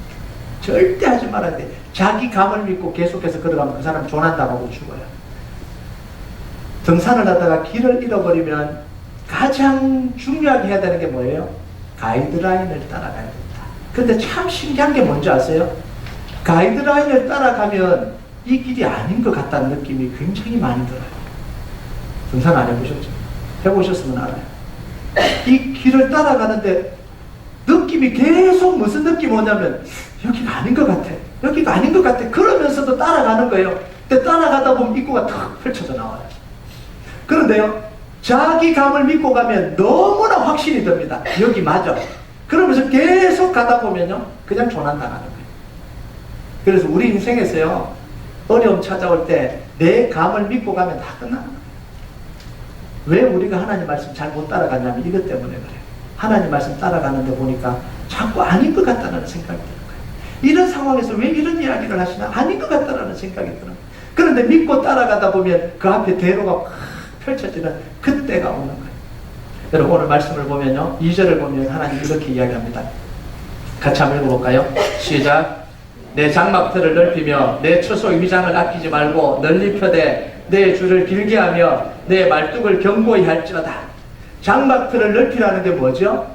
절대 하지 말아야 돼. 자기 감을 믿고 계속해서 걸어가면 그 사람 조난당하고 죽어요. 등산을 하다가 길을 잃어버리면 가장 중요하게 해야 되는 게 뭐예요? 가이드라인을 따라가야 됩니다. 근데 참 신기한 게 뭔지 아세요? 가이드라인을 따라가면 이 길이 아닌 것 같다는 느낌이 굉장히 많이 들어요. 등산 안 해보셨죠? 해보셨으면 알아요. 이 길을 따라가는데 느낌이 계속 무슨 느낌이 오냐면 여기가 아닌 것 같아. 여기가 아닌 것 같아. 그러면서도 따라가는 거예요. 근데 따라가다 보면 입구가 탁 펼쳐져 나와요. 그런데요, 자기 감을 믿고 가면 너무나 확신이 듭니다. 여기 맞아. 그러면서 계속 가다 보면요, 그냥 조난당하는 거예요. 그래서 우리 인생에서요, 어려움 찾아올 때 내 감을 믿고 가면 다 끝나는 거예요. 왜 우리가 하나님 말씀 잘 못 따라가냐면 이것 때문에 그래요. 하나님 말씀 따라가는데 보니까 자꾸 아닌 것 같다는 생각이 드는 거예요. 이런 상황에서 왜 이런 이야기를 하시나? 아닌 것 같다는 생각이 드는 거예요. 그런데 믿고 따라가다 보면 그 앞에 대로가 확 펼쳐지는 그때가 오는 거예요. 여러분 오늘 말씀을 보면요, 2절을 보면 하나님 이렇게 이야기합니다. 같이 한번 읽어볼까요? 시작. 내 장막틀을 넓히며 내 처소의 위장을 아끼지 말고 널리 펴되 내 줄을 길게 하며 내 말뚝을 견고히 할지어다. 장막틀을 넓히라는 게 뭐죠?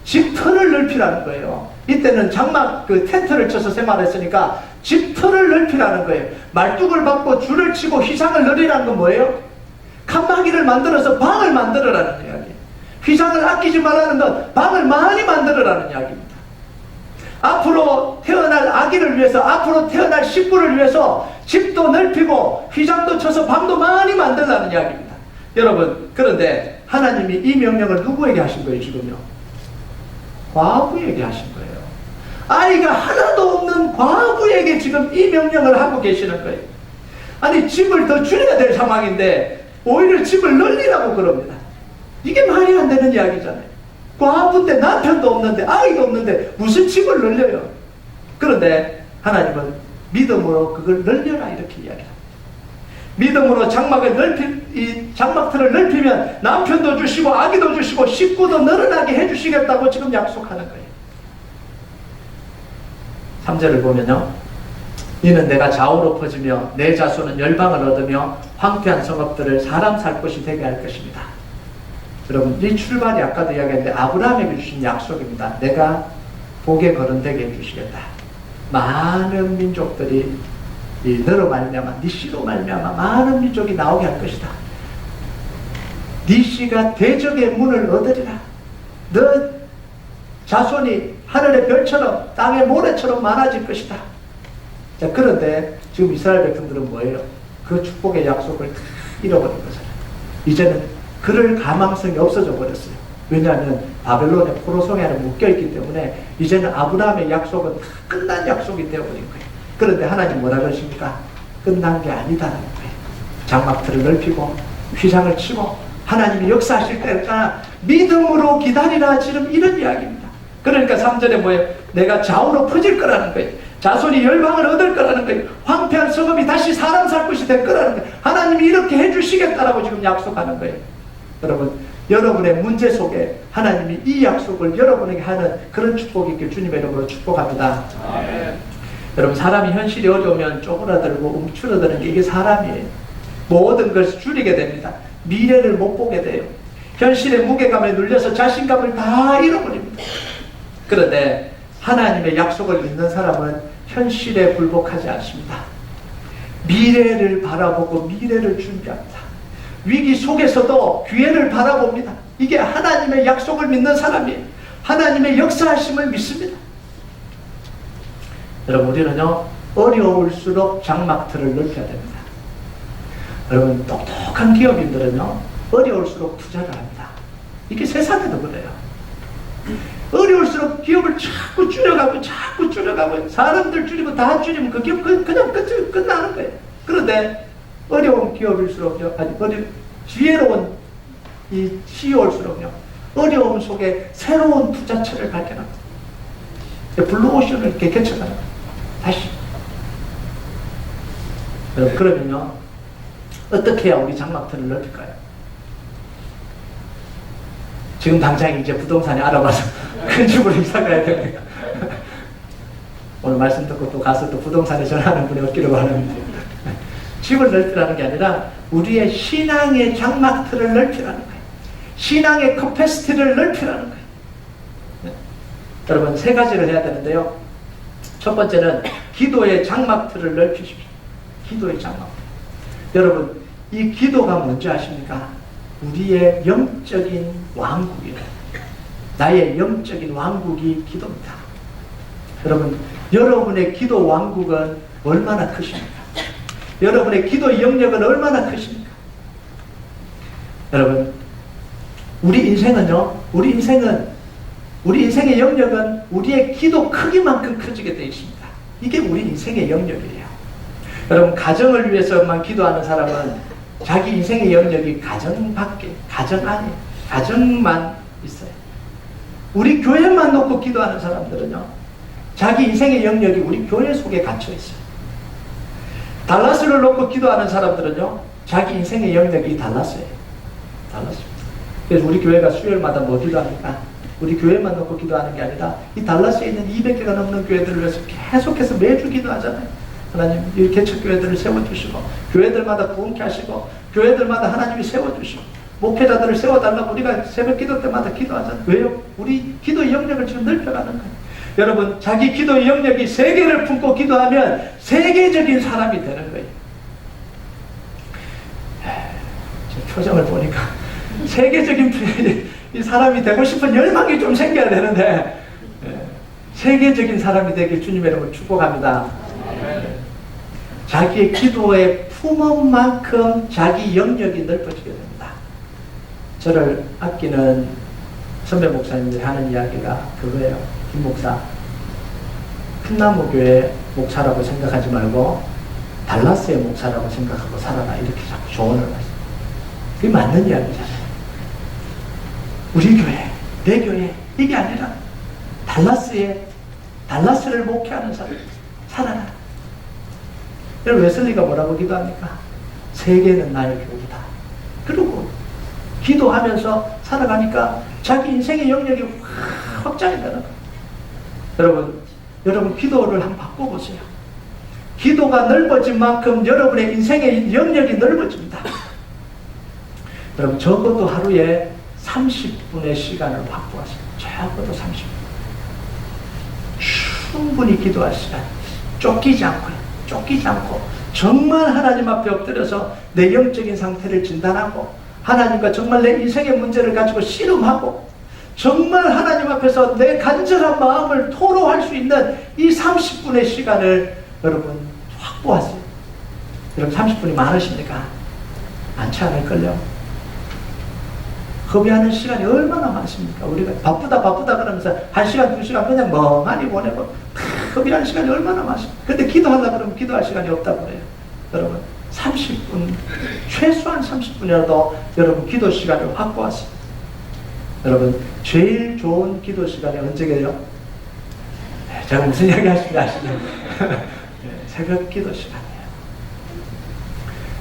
집터를 넓히라는 거예요. 이때는 장막 텐트를 쳐서 생활했으니까 집터를 넓히라는 거예요. 말뚝을 박고 줄을 치고 휘장을 늘리라는 건 뭐예요? 칸막이를 만들어서 방을 만들어라는 이야기예요. 휘장을 아끼지 말라는 건 방을 많이 만들어라는 이야기입니다. 앞으로 태어날 아기를 위해서, 앞으로 태어날 식구를 위해서 집도 넓히고 휘장도 쳐서 방도 많이 만들라는 이야기입니다. 여러분, 그런데 하나님이 이 명령을 누구에게 하신 거예요, 지금요? 과부에게 하신 거예요. 아이가 하나도 없는 과부에게 지금 이 명령을 하고 계시는 거예요. 아니, 집을 더 줄여야 될 상황인데 오히려 집을 늘리라고 그럽니다. 이게 말이 안 되는 이야기잖아요. 과부인데 남편도 없는데 아이도 없는데 무슨 집을 늘려요? 그런데 하나님은 믿음으로 그걸 늘려라 이렇게 이야기합니다. 믿음으로 장막틀을 넓히면 남편도 주시고 아기도 주시고 식구도 늘어나게 해주시겠다고 지금 약속하는 거예요. 3절을 보면요, 이는 내가 좌우로 퍼지며 내 자손은 열방을 얻으며 황폐한 성읍들을 사람 살 곳이 되게 할 것입니다. 여러분, 이 출발이 아까도 이야기했는데 아브라함에게 주신 약속입니다. 내가 복에 거론되게 해주시겠다. 많은 민족들이 너로 말미암아, 네 씨로 말미암아 많은 민족이 나오게 할 것이다. 네 씨가 대적의 문을 얻으리라. 너 자손이 하늘의 별처럼 땅의 모래처럼 많아질 것이다. 자, 그런데 지금 이스라엘 백성들은 뭐예요? 그 축복의 약속을 다 잃어버린 거잖아요. 이제는 그럴 가망성이 없어져 버렸어요. 왜냐하면 바벨론의 포로성에 안에 묶여있기 때문에 이제는 아브라함의 약속은 다 끝난 약속이 되어버린 거예요. 그런데 하나님 뭐라 그러십니까? 끝난 게 아니다라는 거예요. 장막틀을 넓히고 휘장을 치고 하나님이 역사하실 때가 믿음으로 기다리라, 지금 이런 이야기입니다. 그러니까 3절에 뭐예요? 내가 좌우로 퍼질 거라는 거예요. 자손이 열방을 얻을 거라는 거예요. 황폐한 성읍이 다시 사람 살 곳이 될 거라는 거예요. 하나님이 이렇게 해주시겠다라고 지금 약속하는 거예요. 여러분, 여러분의 문제 속에 하나님이 이 약속을 여러분에게 하는 그런 축복이 있길 주님의 이름으로 축복합니다. 아멘. 여러분, 사람이 현실이 어려우면 쪼그라들고 움츠러드는 게 이게 사람이에요. 모든 것을 줄이게 됩니다. 미래를 못 보게 돼요. 현실의 무게감에 눌려서 자신감을 다 잃어버립니다. 그런데 하나님의 약속을 믿는 사람은 현실에 굴복하지 않습니다. 미래를 바라보고 미래를 준비합니다. 위기 속에서도 기회를 바라봅니다. 이게 하나님의 약속을 믿는 사람이에요. 하나님의 역사하심을 믿습니다. 여러분, 우리는요, 어려울수록 장막틀을 넓혀야 됩니다. 여러분, 똑똑한 기업인들은요, 어려울수록 투자를 합니다. 이게 세상에도 그래요. 어려울수록 기업을 자꾸 줄여가고 사람들 줄이고 다 줄이면 그 기업 그냥 끝나는 거예요. 그런데 어려운 기업일수록요, 지혜로운 이 시올수록요 어려움 속에 새로운 부자처를 발견합니다. 블루오션을 이렇게 개척하는 거예요. 다시. 여러분, 그러면요 어떻게 해야 우리 장막터를 넓힐까요? 지금 당장 이제 부동산에 알아봐서 큰 집으로 이사 가야 됩니다. 오늘 말씀 듣고 또 가서 또 부동산에 전화하는 분이 없기를 바랍니다. 집을 넓히라는 게 아니라 우리의 신앙의 장막틀을 넓히라는 거예요. 신앙의 커패시티를 넓히라는 거예요. 네. 여러분, 세 가지를 해야 되는데요. 첫 번째는 기도의 장막틀을 넓히십시오. 기도의 장막틀. 여러분, 이 기도가 뭔지 아십니까? 우리의 영적인 왕국이에요. 나의 영적인 왕국이 기도입니다. 여러분, 여러분의 기도 왕국은 얼마나 크십니까? 여러분의 기도 영역은 얼마나 크십니까? 여러분, 우리 인생의 영역은 우리의 기도 크기만큼 커지게 되어 있습니다. 이게 우리 인생의 영역이에요. 여러분, 가정을 위해서만 기도하는 사람은 자기 인생의 영역이 가정 밖에, 가정 안에, 가정만 있어요. 우리 교회만 놓고 기도하는 사람들은요, 자기 인생의 영역이 우리 교회 속에 갇혀 있어요. 달라스를 놓고 기도하는 사람들은요, 자기 인생의 영역이 달라스예요. 달라스입니다. 그래서 우리 교회가 수요일마다 뭐 기도합니까? 우리 교회만 놓고 기도하는 게 아니라 이 달라스에 있는 200개가 넘는 교회들을 위해서 계속해서 매주 기도하잖아요. 하나님 이 개척교회들을 세워주시고 교회들마다 부흥케 하시고 교회들마다 하나님이 세워주시고 목회자들을 세워달라고 우리가 새벽 기도 때마다 기도하잖아요. 왜요? 우리 기도 영역을 지금 넓혀가는 거예요. 여러분, 자기 기도 영역이 세계를 품고 기도하면 세계적인 사람이 되는 거예요. 제 표정을 보니까 세계적인 이 사람이 되고 싶은 열망이 좀 생겨야 되는데 세계적인 사람이 되길 주님의 이름으로 축복합니다. 자기의 기도의 품업만큼 자기 영역이 넓어지게 됩니다. 저를 아끼는 선배 목사님들이 하는 이야기가 그거예요. 김 목사, 큰나무교회 목사라고 생각하지 말고 달라스의 목사라고 생각하고 살아라, 이렇게 자꾸 조언을 하세요. 그게 맞는 이야기잖아요. 우리 교회, 내 교회, 이게 아니라 달라스를 목회하는 사람, 살아라. 여러분, 웨슬리가 뭐라고 기도합니까? 세계는 나의 교회다. 그리고 기도하면서 살아가니까 자기 인생의 영역이 확장이 되는 거예요. 여러분 기도를 한번 바꿔보세요. 기도가 넓어진 만큼 여러분의 인생의 영역이 넓어집니다. 여러분, 적어도 하루에 30분의 시간을 확보하세요. 적어도 30분. 충분히 기도할 시간. 쫓기지 않고 정말 하나님 앞에 엎드려서 내 영적인 상태를 진단하고 하나님과 정말 내 인생의 문제를 가지고 씨름하고 정말 하나님 앞에서 내 간절한 마음을 토로할 수 있는 이 30분의 시간을 여러분 확보하세요. 여러분, 30분이 많으십니까? 많지 않을걸요? 허비하는 시간이 얼마나 많습니까? 우리가 바쁘다 그러면서 1시간, 2시간 그냥 멍하니 보내고 허비하는 시간이 얼마나 많습니까? 근데 기도하려고 그러면 기도할 시간이 없다고 그래요. 여러분, 30분, 최소한 30분이라도 여러분 기도 시간을 확보하세요. 여러분, 제일 좋은 기도 시간이 언제게요? 제가 무슨 이야기 하시는지 아시죠? 새벽 기도 시간이에요.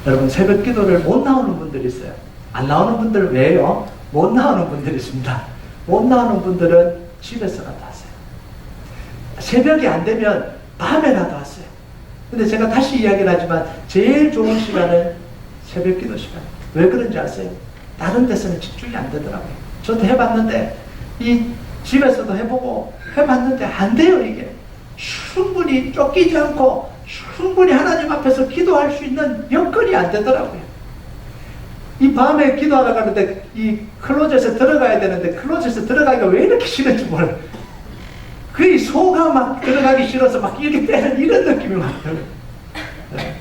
여러분, 새벽 기도를 못 나오는 분들이 있어요. 안 나오는 분들 왜요? 못 나오는 분들이 있습니다. 못 나오는 분들은 집에서라도 하세요. 새벽이 안 되면 밤에라도 하세요. 근데 제가 다시 이야기를 하지만 제일 좋은 시간은 새벽 기도 시간. 왜 그런지 아세요? 다른 데서는 집중이 안 되더라고요. 저도 해봤는데 이 집에서도 해보고 해봤는데 안 돼요. 이게 충분히 쫓기지 않고 충분히 하나님 앞에서 기도할 수 있는 여건이 안 되더라고요. 이 밤에 기도하러 가는데 이 클로젯에 들어가야 되는데 클로젯에 들어가기가 왜 이렇게 싫은지 몰라요. 그 소가 막 들어가기 싫어서 막 이렇게 빼는 이런 느낌이 막 들어요. 네.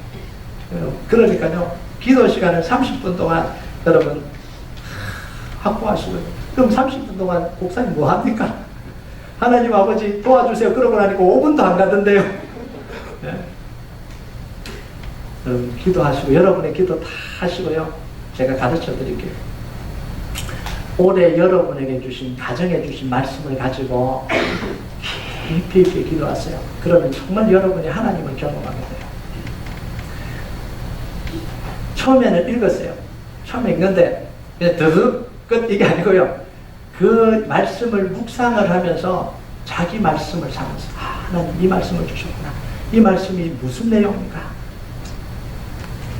그러니까요, 기도 시간을 30분 동안 여러분 확보하시고요. 그럼 30분 동안 목사님 뭐 합니까? 하나님 아버지 도와주세요. 그러고 나니까 5분도 안 가던데요. 네. 여러분 기도하시고 여러분의 기도 다 하시고요. 제가 가르쳐 드릴게요. 올해 여러분에게 주신, 가정에 주신 말씀을 가지고 깊이 있게 기도하세요. 그러면 정말 여러분이 하나님을 경험하게 돼요. 처음에는 읽었어요. 처음에 읽는데 끝 이게 아니고요. 그 말씀을 묵상을 하면서 자기 말씀을 삼아서 하나님 이 말씀을 주셨구나. 이 말씀이 무슨 내용인가?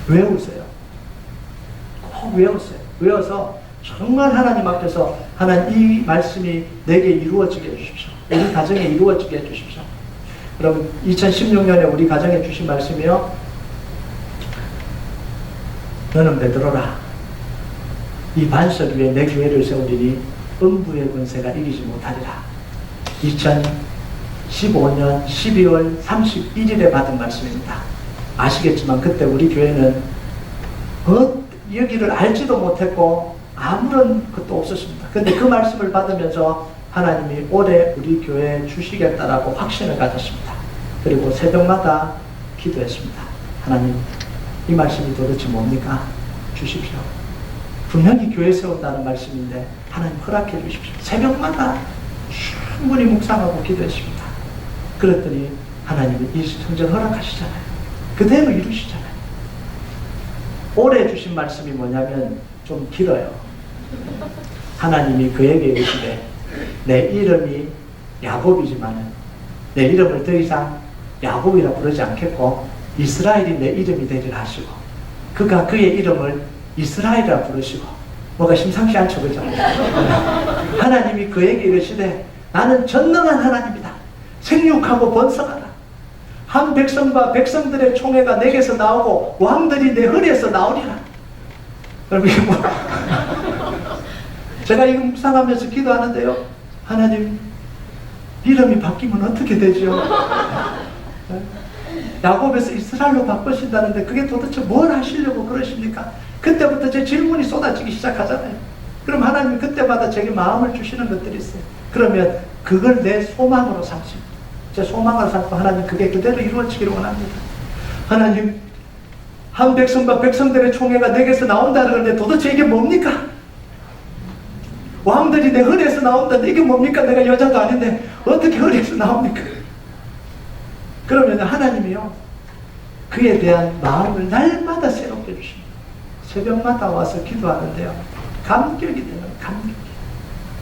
외우세요. 꼭 외우세요. 외워서 정말 하나님 앞에서 하나님 이 말씀이 내게 이루어지게 해주십시오. 우리 가정에 이루어지게 해주십시오. 여러분 2016년에 우리 가정에 주신 말씀이요. 너는 베드로라. 이 반석 위에 내 교회를 세우리니 음부의 권세가 이기지 못하리라. 2015년 12월 31일에 받은 말씀입니다. 아시겠지만 그때 우리 교회는 여기를 알지도 못했고 아무런 것도 없었습니다. 근데 그 말씀을 받으면서 하나님이 올해 우리 교회에 주시겠다라고 확신을 가졌습니다. 그리고 새벽마다 기도했습니다. 하나님 이 말씀이 도대체 뭡니까? 주십시오. 분명히 교회 세운다는 말씀인데 하나님 허락해 주십시오. 새벽마다 충분히 묵상하고 기도했습니다. 그랬더니 하나님이 이 성전 허락하시잖아요. 그대로 이루시잖아요. 올해 주신 말씀이 뭐냐면 좀 길어요. 하나님이 그에게 이르시되 내 이름이 야곱이지만 내 이름을 더 이상 야곱이라 부르지 않겠고 이스라엘이 내 이름이 되리라 하시고 그가 그의 이름을 이스라엘이라 부르시고 뭐가 심상치 않죠, 그죠? 하나님이 그에게 이르시되 나는 전능한 하나님이다. 생육하고 번성하라. 한 백성과 백성들의 총회가 내게서 나오고 왕들이 내 허리에서 나오리라. 여러분 이게 뭐 제가 이거 묵상하면서 기도하는데요. 하나님 이름이 바뀌면 어떻게 되죠? 야곱에서 이스라엘로 바꾸신다는데 그게 도대체 뭘 하시려고 그러십니까? 그때부터 제 질문이 쏟아지기 시작하잖아요. 그럼 하나님 그때마다 제게 마음을 주시는 것들이 있어요. 그러면 그걸 내 소망으로 삼습니다. 제 소망을 삼고 하나님 그게 그대로 이루어지기를 원합니다. 하나님 한 백성과 백성들의 총회가 내게서 나온다는 건데 도대체 이게 뭡니까? 왕들이 내 허리에서 나온다는데 이게 뭡니까? 내가 여자도 아닌데 어떻게 허리에서 나옵니까? 그러면 하나님이요 그에 대한 마음을 날마다 새롭게 주십니다. 새벽마다 와서 기도하는데요 감격이 되는 감격이.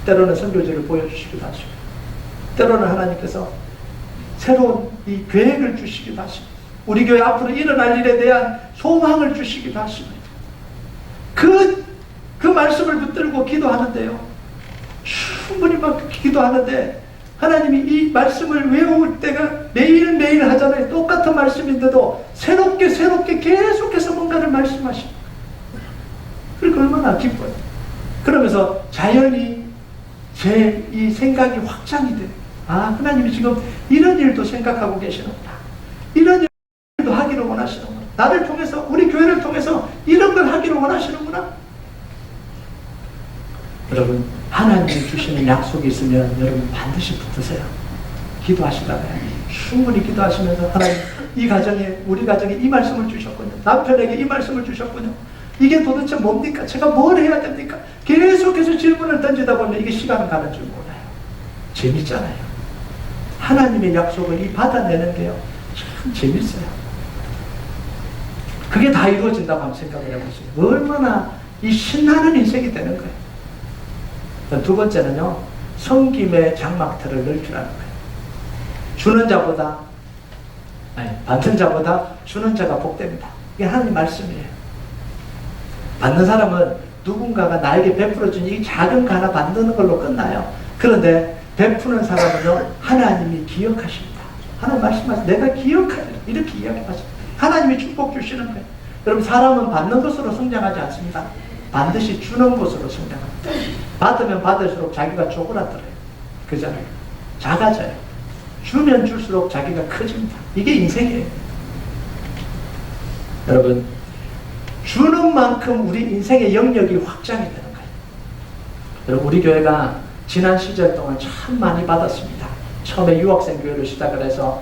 때로는 선교지를 보여주시기도 하시고 때로는 하나님께서 새로운 이 계획을 주시기도 하시고 우리 교회 앞으로 일어날 일에 대한 소망을 주시기도 하시고 그 말씀을 붙들고 기도하는데요 충분히 막 기도하는데 하나님이 이 말씀을 외울 때가 매일매일 하잖아요. 똑같은 말씀인데도 새롭게 계속해서 뭔가를 말씀하십니다. 그러니까 얼마나 기뻐요. 그러면서 자연히 제 이 생각이 확장이 돼요. 아, 하나님이 지금 이런 일도 생각하고 계시는구나. 이런 일도 하기를 원하시는구나. 나를 통해서, 우리 교회를 통해서 이런 걸 하기를 원하시는구나. 여러분, 하나님이 주시는 약속이 있으면 여러분 반드시 붙으세요. 기도하시다가 충분히 기도하시면서 하나님 이 가정에, 우리 가정에 이 말씀을 주셨군요. 남편에게 이 말씀을 주셨군요. 이게 도대체 뭡니까? 제가 뭘 해야 됩니까? 계속해서 질문을 던지다 보면 이게 시간 가는 줄 몰라요. 재밌잖아요. 하나님의 약속을 이 받아내는 게요 참 재밌어요. 그게 다 이루어진다고 한번 생각을 해보세요. 얼마나 이 신나는 인생이 되는 거예요. 두 번째는요 섬김의 장막틀을 넓히라는 거예요. 주는 자보다 받는 자보다 주는 자가 복됩니다. 이게 하나님 말씀이에요. 받는 사람은 누군가가 나에게 베풀어준 이 작은 거 하나 받는 걸로 끝나요. 그런데 베푸는 사람은요 하나님이 기억하십니다. 하나님 말씀하시죠. 내가 기억하리라 이렇게 이야기하십니다. 하나님이 축복 주시는 거예요. 여러분 사람은 받는 것으로 성장하지 않습니다. 반드시 주는 것으로 성장합니다. 받으면 받을수록 자기가 쪼그라들어요. 그잖아요. 작아져요. 주면 줄수록 자기가 커집니다. 이게 인생이에요. 여러분 주는 만큼 우리 인생의 영역이 확장이 되는 거예요. 여러분 우리 교회가 지난 시절 동안 참 많이 받았습니다. 처음에 유학생 교회를 시작을 해서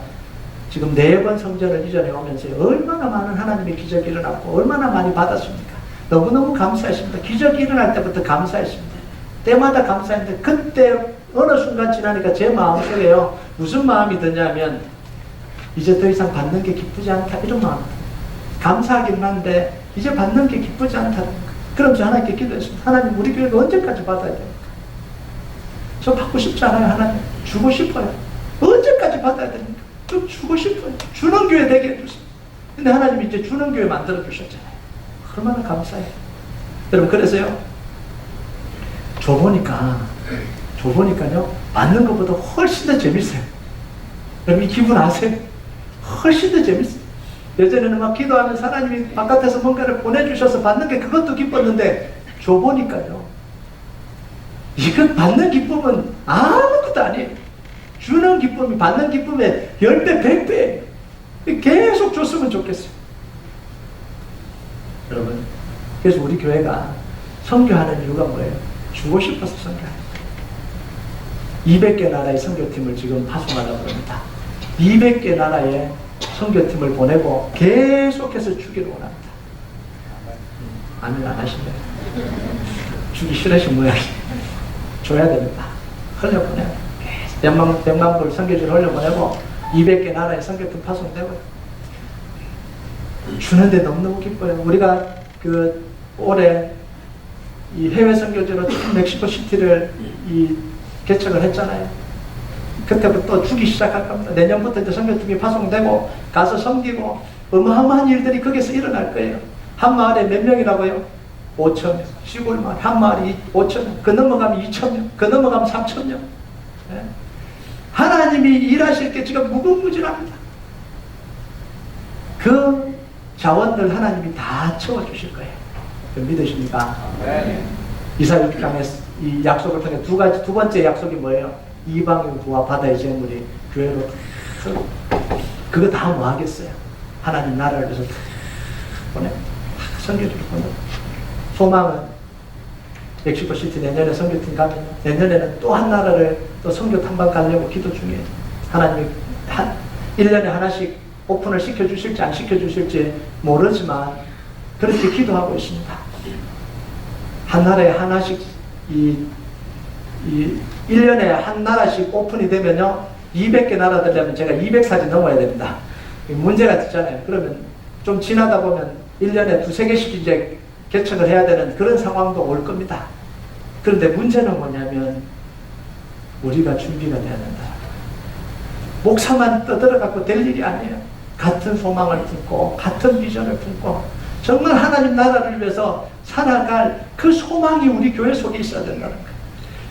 지금 4번 성전을 이전해 오면서 얼마나 많은 하나님의 기적이 일어났고 얼마나 많이 받았습니까? 너무너무 감사했습니다. 기적이 일어날 때부터 감사했습니다. 때마다 감사했는데 그때 어느 순간 지나니까 제 마음속에요. 무슨 마음이 드냐면 이제 더 이상 받는 게 기쁘지 않다 이런 마음. 감사하긴 한데 이제 받는 게 기쁘지 않다. 그럼 저 하나님께 기도했습니다. 하나님 우리 교회가 언제까지 받아야 됩니까? 저 받고 싶지 않아요. 하나님 주고 싶어요. 언제까지 받아야 됩니까? 좀 주고 싶어요. 주는 교회 되게 해주세요. 근데 하나님이 이제 주는 교회 만들어 주셨잖아요. 얼마나 감사해요. 여러분 그래서요 줘보니까요 받는 것보다 훨씬 더 재밌어요. 여러분 이 기분 아세요? 훨씬 더 재밌어요. 예전에는 막 기도하면서 하나님이 바깥에서 뭔가를 보내주셔서 받는 게 그것도 기뻤는데 줘보니까요 이건 받는 기쁨은 아무것도 아니에요. 주는 기쁨이 받는 기쁨의 10배, 100배예요. 계속 줬으면 좋겠어요. 여러분 그래서 우리 교회가 선교하는 이유가 뭐예요? 주고 싶어서 선교하는 거예요. 200개 나라의 선교팀을 지금 파송하려고 합니다. 200개 나라의 선교팀을 보내고 계속해서 주기를 원합니다. 아멘 안 하시네요. 주기 싫으신 모양이에요. 줘야 됩니다. 흘려보내야 돼요. 100만 불 선교지를 흘려보내고 200개 나라의 선교팀 파송되고요. 주는데 너무너무 기뻐요. 우리가 올해 이 해외 선교지로 멕시코 시티를 개척을 했잖아요. 그때부터 주기 시작할 겁니다. 내년부터 이제 선교팀이 파송되고 가서 섬기고 어마어마한 일들이 거기서 일어날 거예요. 한 마을에 몇 명이라고요? 5,000명. 시골 마을 한 마을이 5,000명. 그 넘어가면 2,000명. 그 넘어가면 3,000명. 네? 하나님이 일하실 게 지금 무궁무진합니다. 그 자원들 하나님이 다 채워주실 거예요. 믿으십니까? 네. 이사야 6장의 이 약속을 통해 두 번째 약속이 뭐예요? 이방인 부와 바다의 재물이 교회로 그거 다 뭐 하겠어요? 하나님 나라를 위해서 보내 선교지로 보내. 소망은 멕시코 시티 내년에 선교팀 가면 내년에는 또 한 나라를 또 선교 탐방 가려고 기도 중이에요. 하나님이 1년에 하나씩 오픈을 시켜주실지 안 시켜주실지 모르지만 그렇게 기도하고 있습니다. 한 나라에 하나씩 1년에 한 나라씩 오픈이 되면요 200개 나라들 되면 제가 200사지 넘어야 됩니다. 문제가 있잖아요. 그러면 좀 지나다 보면 1년에 2-3개씩 이제 개척을 해야 되는 그런 상황도 올 겁니다. 그런데 문제는 뭐냐면 우리가 준비가 돼야 된다. 목사만 떠들어갖고 될 일이 아니에요. 같은 소망을 품고 같은 비전을 품고 정말 하나님 나라를 위해서 살아갈 그 소망이 우리 교회 속에 있어야 된다는 거예요.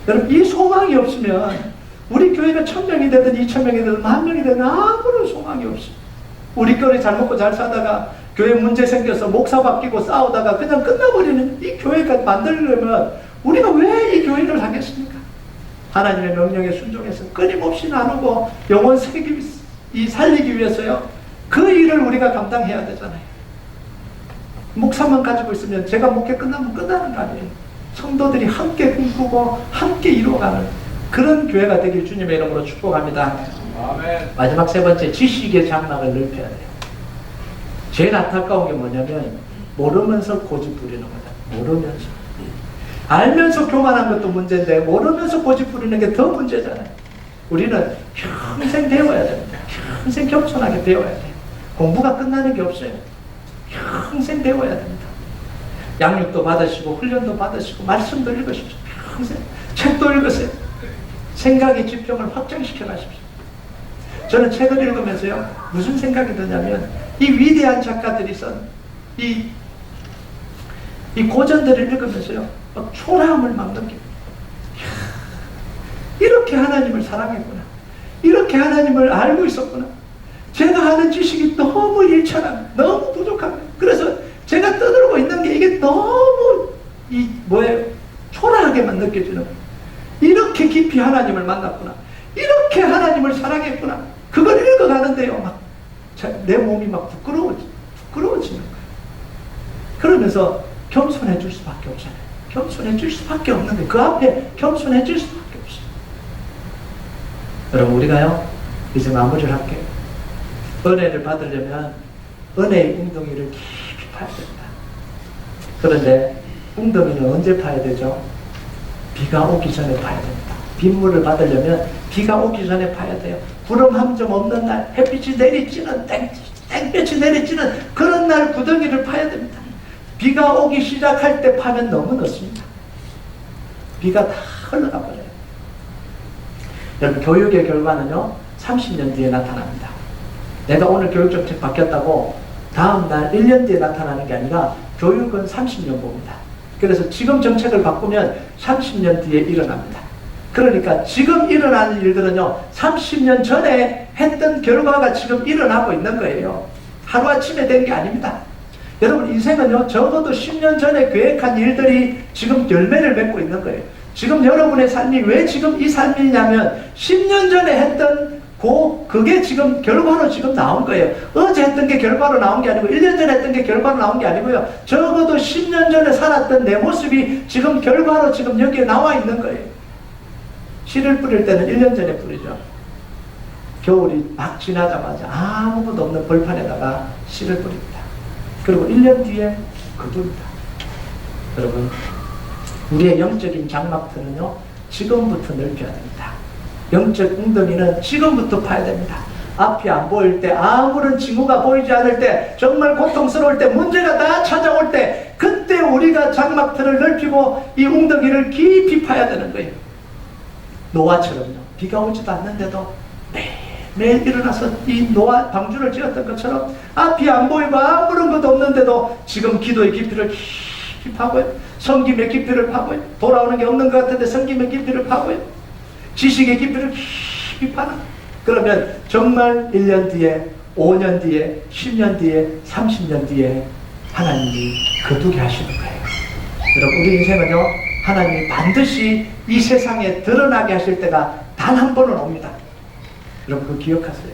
여러분 이 소망이 없으면 우리 교회가 1,000명이 되든 2,000명이 되든 10,000명이 되든 아무런 소망이 없어요. 우리 교회 잘 먹고 잘 사다가 교회 문제 생겨서 목사 바뀌고 싸우다가 그냥 끝나버리는 이 교회가 만들려면 우리가 왜 이 교회를 하겠습니까? 하나님의 명령에 순종해서 끊임없이 나누고 영혼 살리기 위해서요 그 일을 우리가 감당해야 되잖아요. 목사만 가지고 있으면 제가 목회 끝나면 끝나는 거 아니에요. 성도들이 함께 꿈꾸고 함께 이루어가는 그런 교회가 되길 주님의 이름으로 축복합니다. 아멘. 마지막 세 번째, 지식의 장막을 넓혀야 돼요. 제일 안타까운 게 뭐냐면 모르면서 고집 부리는 거다. 모르면서. 알면서 교만한 것도 문제인데 모르면서 고집 부리는 게 더 문제잖아요. 우리는 평생 배워야 됩니다. 평생 겸손하게 배워야 돼요. 공부가 끝나는 게 없어요. 평생 배워야 됩니다. 양육도 받으시고 훈련도 받으시고 말씀도 읽으십시오. 평생 책도 읽으세요. 생각의 지평을 확장시켜 가십시오. 저는 책을 읽으면서요 무슨 생각이 드냐면 이 위대한 작가들이 쓴 이 고전들을 읽으면서요 막 초라함을 막 느낍니다. 이렇게 하나님을 사랑했구나. 이렇게 하나님을 알고 있었구나. 제가 하는 지식이 너무 일천합니다. 너무 부족합니다. 그래서 제가 떠들고 있는 게 이게 너무 초라하게만 느껴지는 거예요. 이렇게 깊이 하나님을 만났구나. 이렇게 하나님을 사랑했구나. 그걸 읽어가는데요. 막 내 몸이 막 부끄러워지는 거예요. 그러면서 겸손해질 수밖에 없잖아요. 겸손해질 수밖에 없는데 그 앞에 겸손해질 수밖에 없어요. 여러분 우리가요 이제 마무리를 할게요. 은혜를 받으려면 은혜의 웅덩이를 깊이 파야 됩니다. 그런데 웅덩이는 언제 파야 되죠? 비가 오기 전에 파야 됩니다. 빗물을 받으려면 비가 오기 전에 파야 돼요. 구름 한 점 없는 날, 햇빛이 내리쬐는 땡볕이 내리쬐는 그런 날 구덩이를 파야 됩니다. 비가 오기 시작할 때 파면 너무 늦습니다. 비가 다 흘러가 버려요. 여러분, 교육의 결과는요 30년 뒤에 나타납니다. 내가 오늘 교육정책 바뀌었다고 다음날 1년 뒤에 나타나는 게 아니라 교육은 30년 봅니다. 그래서 지금 정책을 바꾸면 30년 뒤에 일어납니다. 그러니까 지금 일어나는 일들은요 30년 전에 했던 결과가 지금 일어나고 있는 거예요. 하루아침에 된 게 아닙니다. 여러분, 인생은요 적어도 10년 전에 계획한 일들이 지금 열매를 맺고 있는 거예요. 지금 여러분의 삶이 왜 지금 이 삶이냐면 10년 전에 했던 그게 지금 결과로 지금 나온 거예요. 어제 했던 게 결과로 나온 게 아니고 1년 전에 했던 게 결과로 나온 게 아니고요. 적어도 10년 전에 살았던 내 모습이 지금 결과로 지금 여기에 나와 있는 거예요. 씨를 뿌릴 때는 1년 전에 뿌리죠. 겨울이 막 지나자마자 아무것도 없는 벌판에다가 씨를 뿌립니다. 그리고 1년 뒤에 거둡니다. 여러분, 우리의 영적인 장막터는요 지금부터 넓혀야 됩니다. 영적 웅덩이는 지금부터 파야 됩니다. 앞이 안 보일 때, 아무런 징후가 보이지 않을 때, 정말 고통스러울 때, 문제가 다 찾아올 때, 그때 우리가 장막터를 넓히고 이 웅덩이를 깊이 파야 되는 거예요. 노아처럼요. 비가 오지도 않는데도 매일 일어나서 이 노아 방주를 지었던 것처럼 앞이 안 보이고 아무런 것도 없는데도 지금 기도의 깊이를 깊이 파고요. 섬김의 깊이를 파고요. 돌아오는 게 없는 것 같은데 섬김의 깊이를 파고요. 지식의 깊이를 깊이 파는. 그러면 정말 1년 뒤에, 5년 뒤에, 10년 뒤에, 30년 뒤에 하나님이 거두게 하시는 거예요. 여러분, 우리 인생은요 하나님이 반드시 이 세상에 드러나게 하실 때가 단 한 번은 옵니다. 여러분, 그거 기억하세요.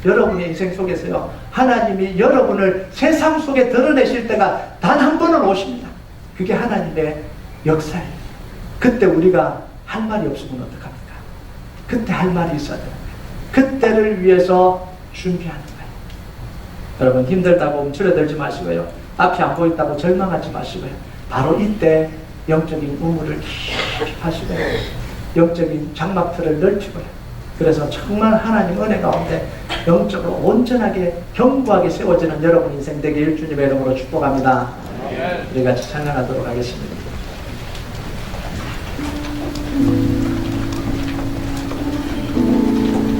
여러분의 인생 속에서요 하나님이 여러분을 세상 속에 드러내실 때가 단 한 번은 오십니다. 그게 하나님의 역사예요. 그때 우리가 할 말이 없으면 어떡합니까? 그때 할 말이 있어야 돼요. 그때를 위해서 준비하는 거예요. 여러분, 힘들다고 움츠러들지 마시고요. 앞이 안 보인다고 절망하지 마시고요. 바로 이때 영적인 우물을 깊이 파시고요. 영적인 장막틀을 넓히고요. 그래서 정말 하나님 은혜 가운데 영적으로 온전하게 견고하게 세워지는 여러분 인생 되길 주님의 이름으로 축복합니다. 우리 같이 찬양하도록 하겠습니다.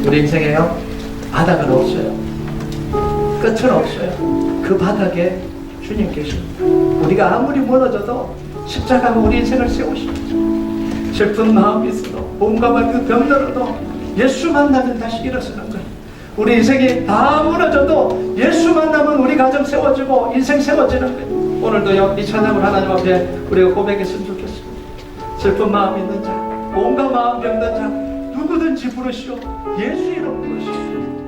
우리 인생에요 바닥은 없어요. 끝은 없어요. 그 바닥에 주님 계십니다. 우리가 아무리 무너져도 십자가가 우리 인생을 세우십니다. 슬픈 마음이 있어도 몸과 그 병들어도 예수 만나면 다시 일어서는 거예요. 우리 인생이 다 무너져도 예수 만나면 우리 가정 세워지고 인생 세워지는 거예요. 오늘도요 이 찬양을 하나님 앞에 우리가 고백했으면 좋겠습니다. 슬픈 마음 있는 자, 온갖 마음 병든 자 누구든지 부르시오. 예수 이름 부르시오.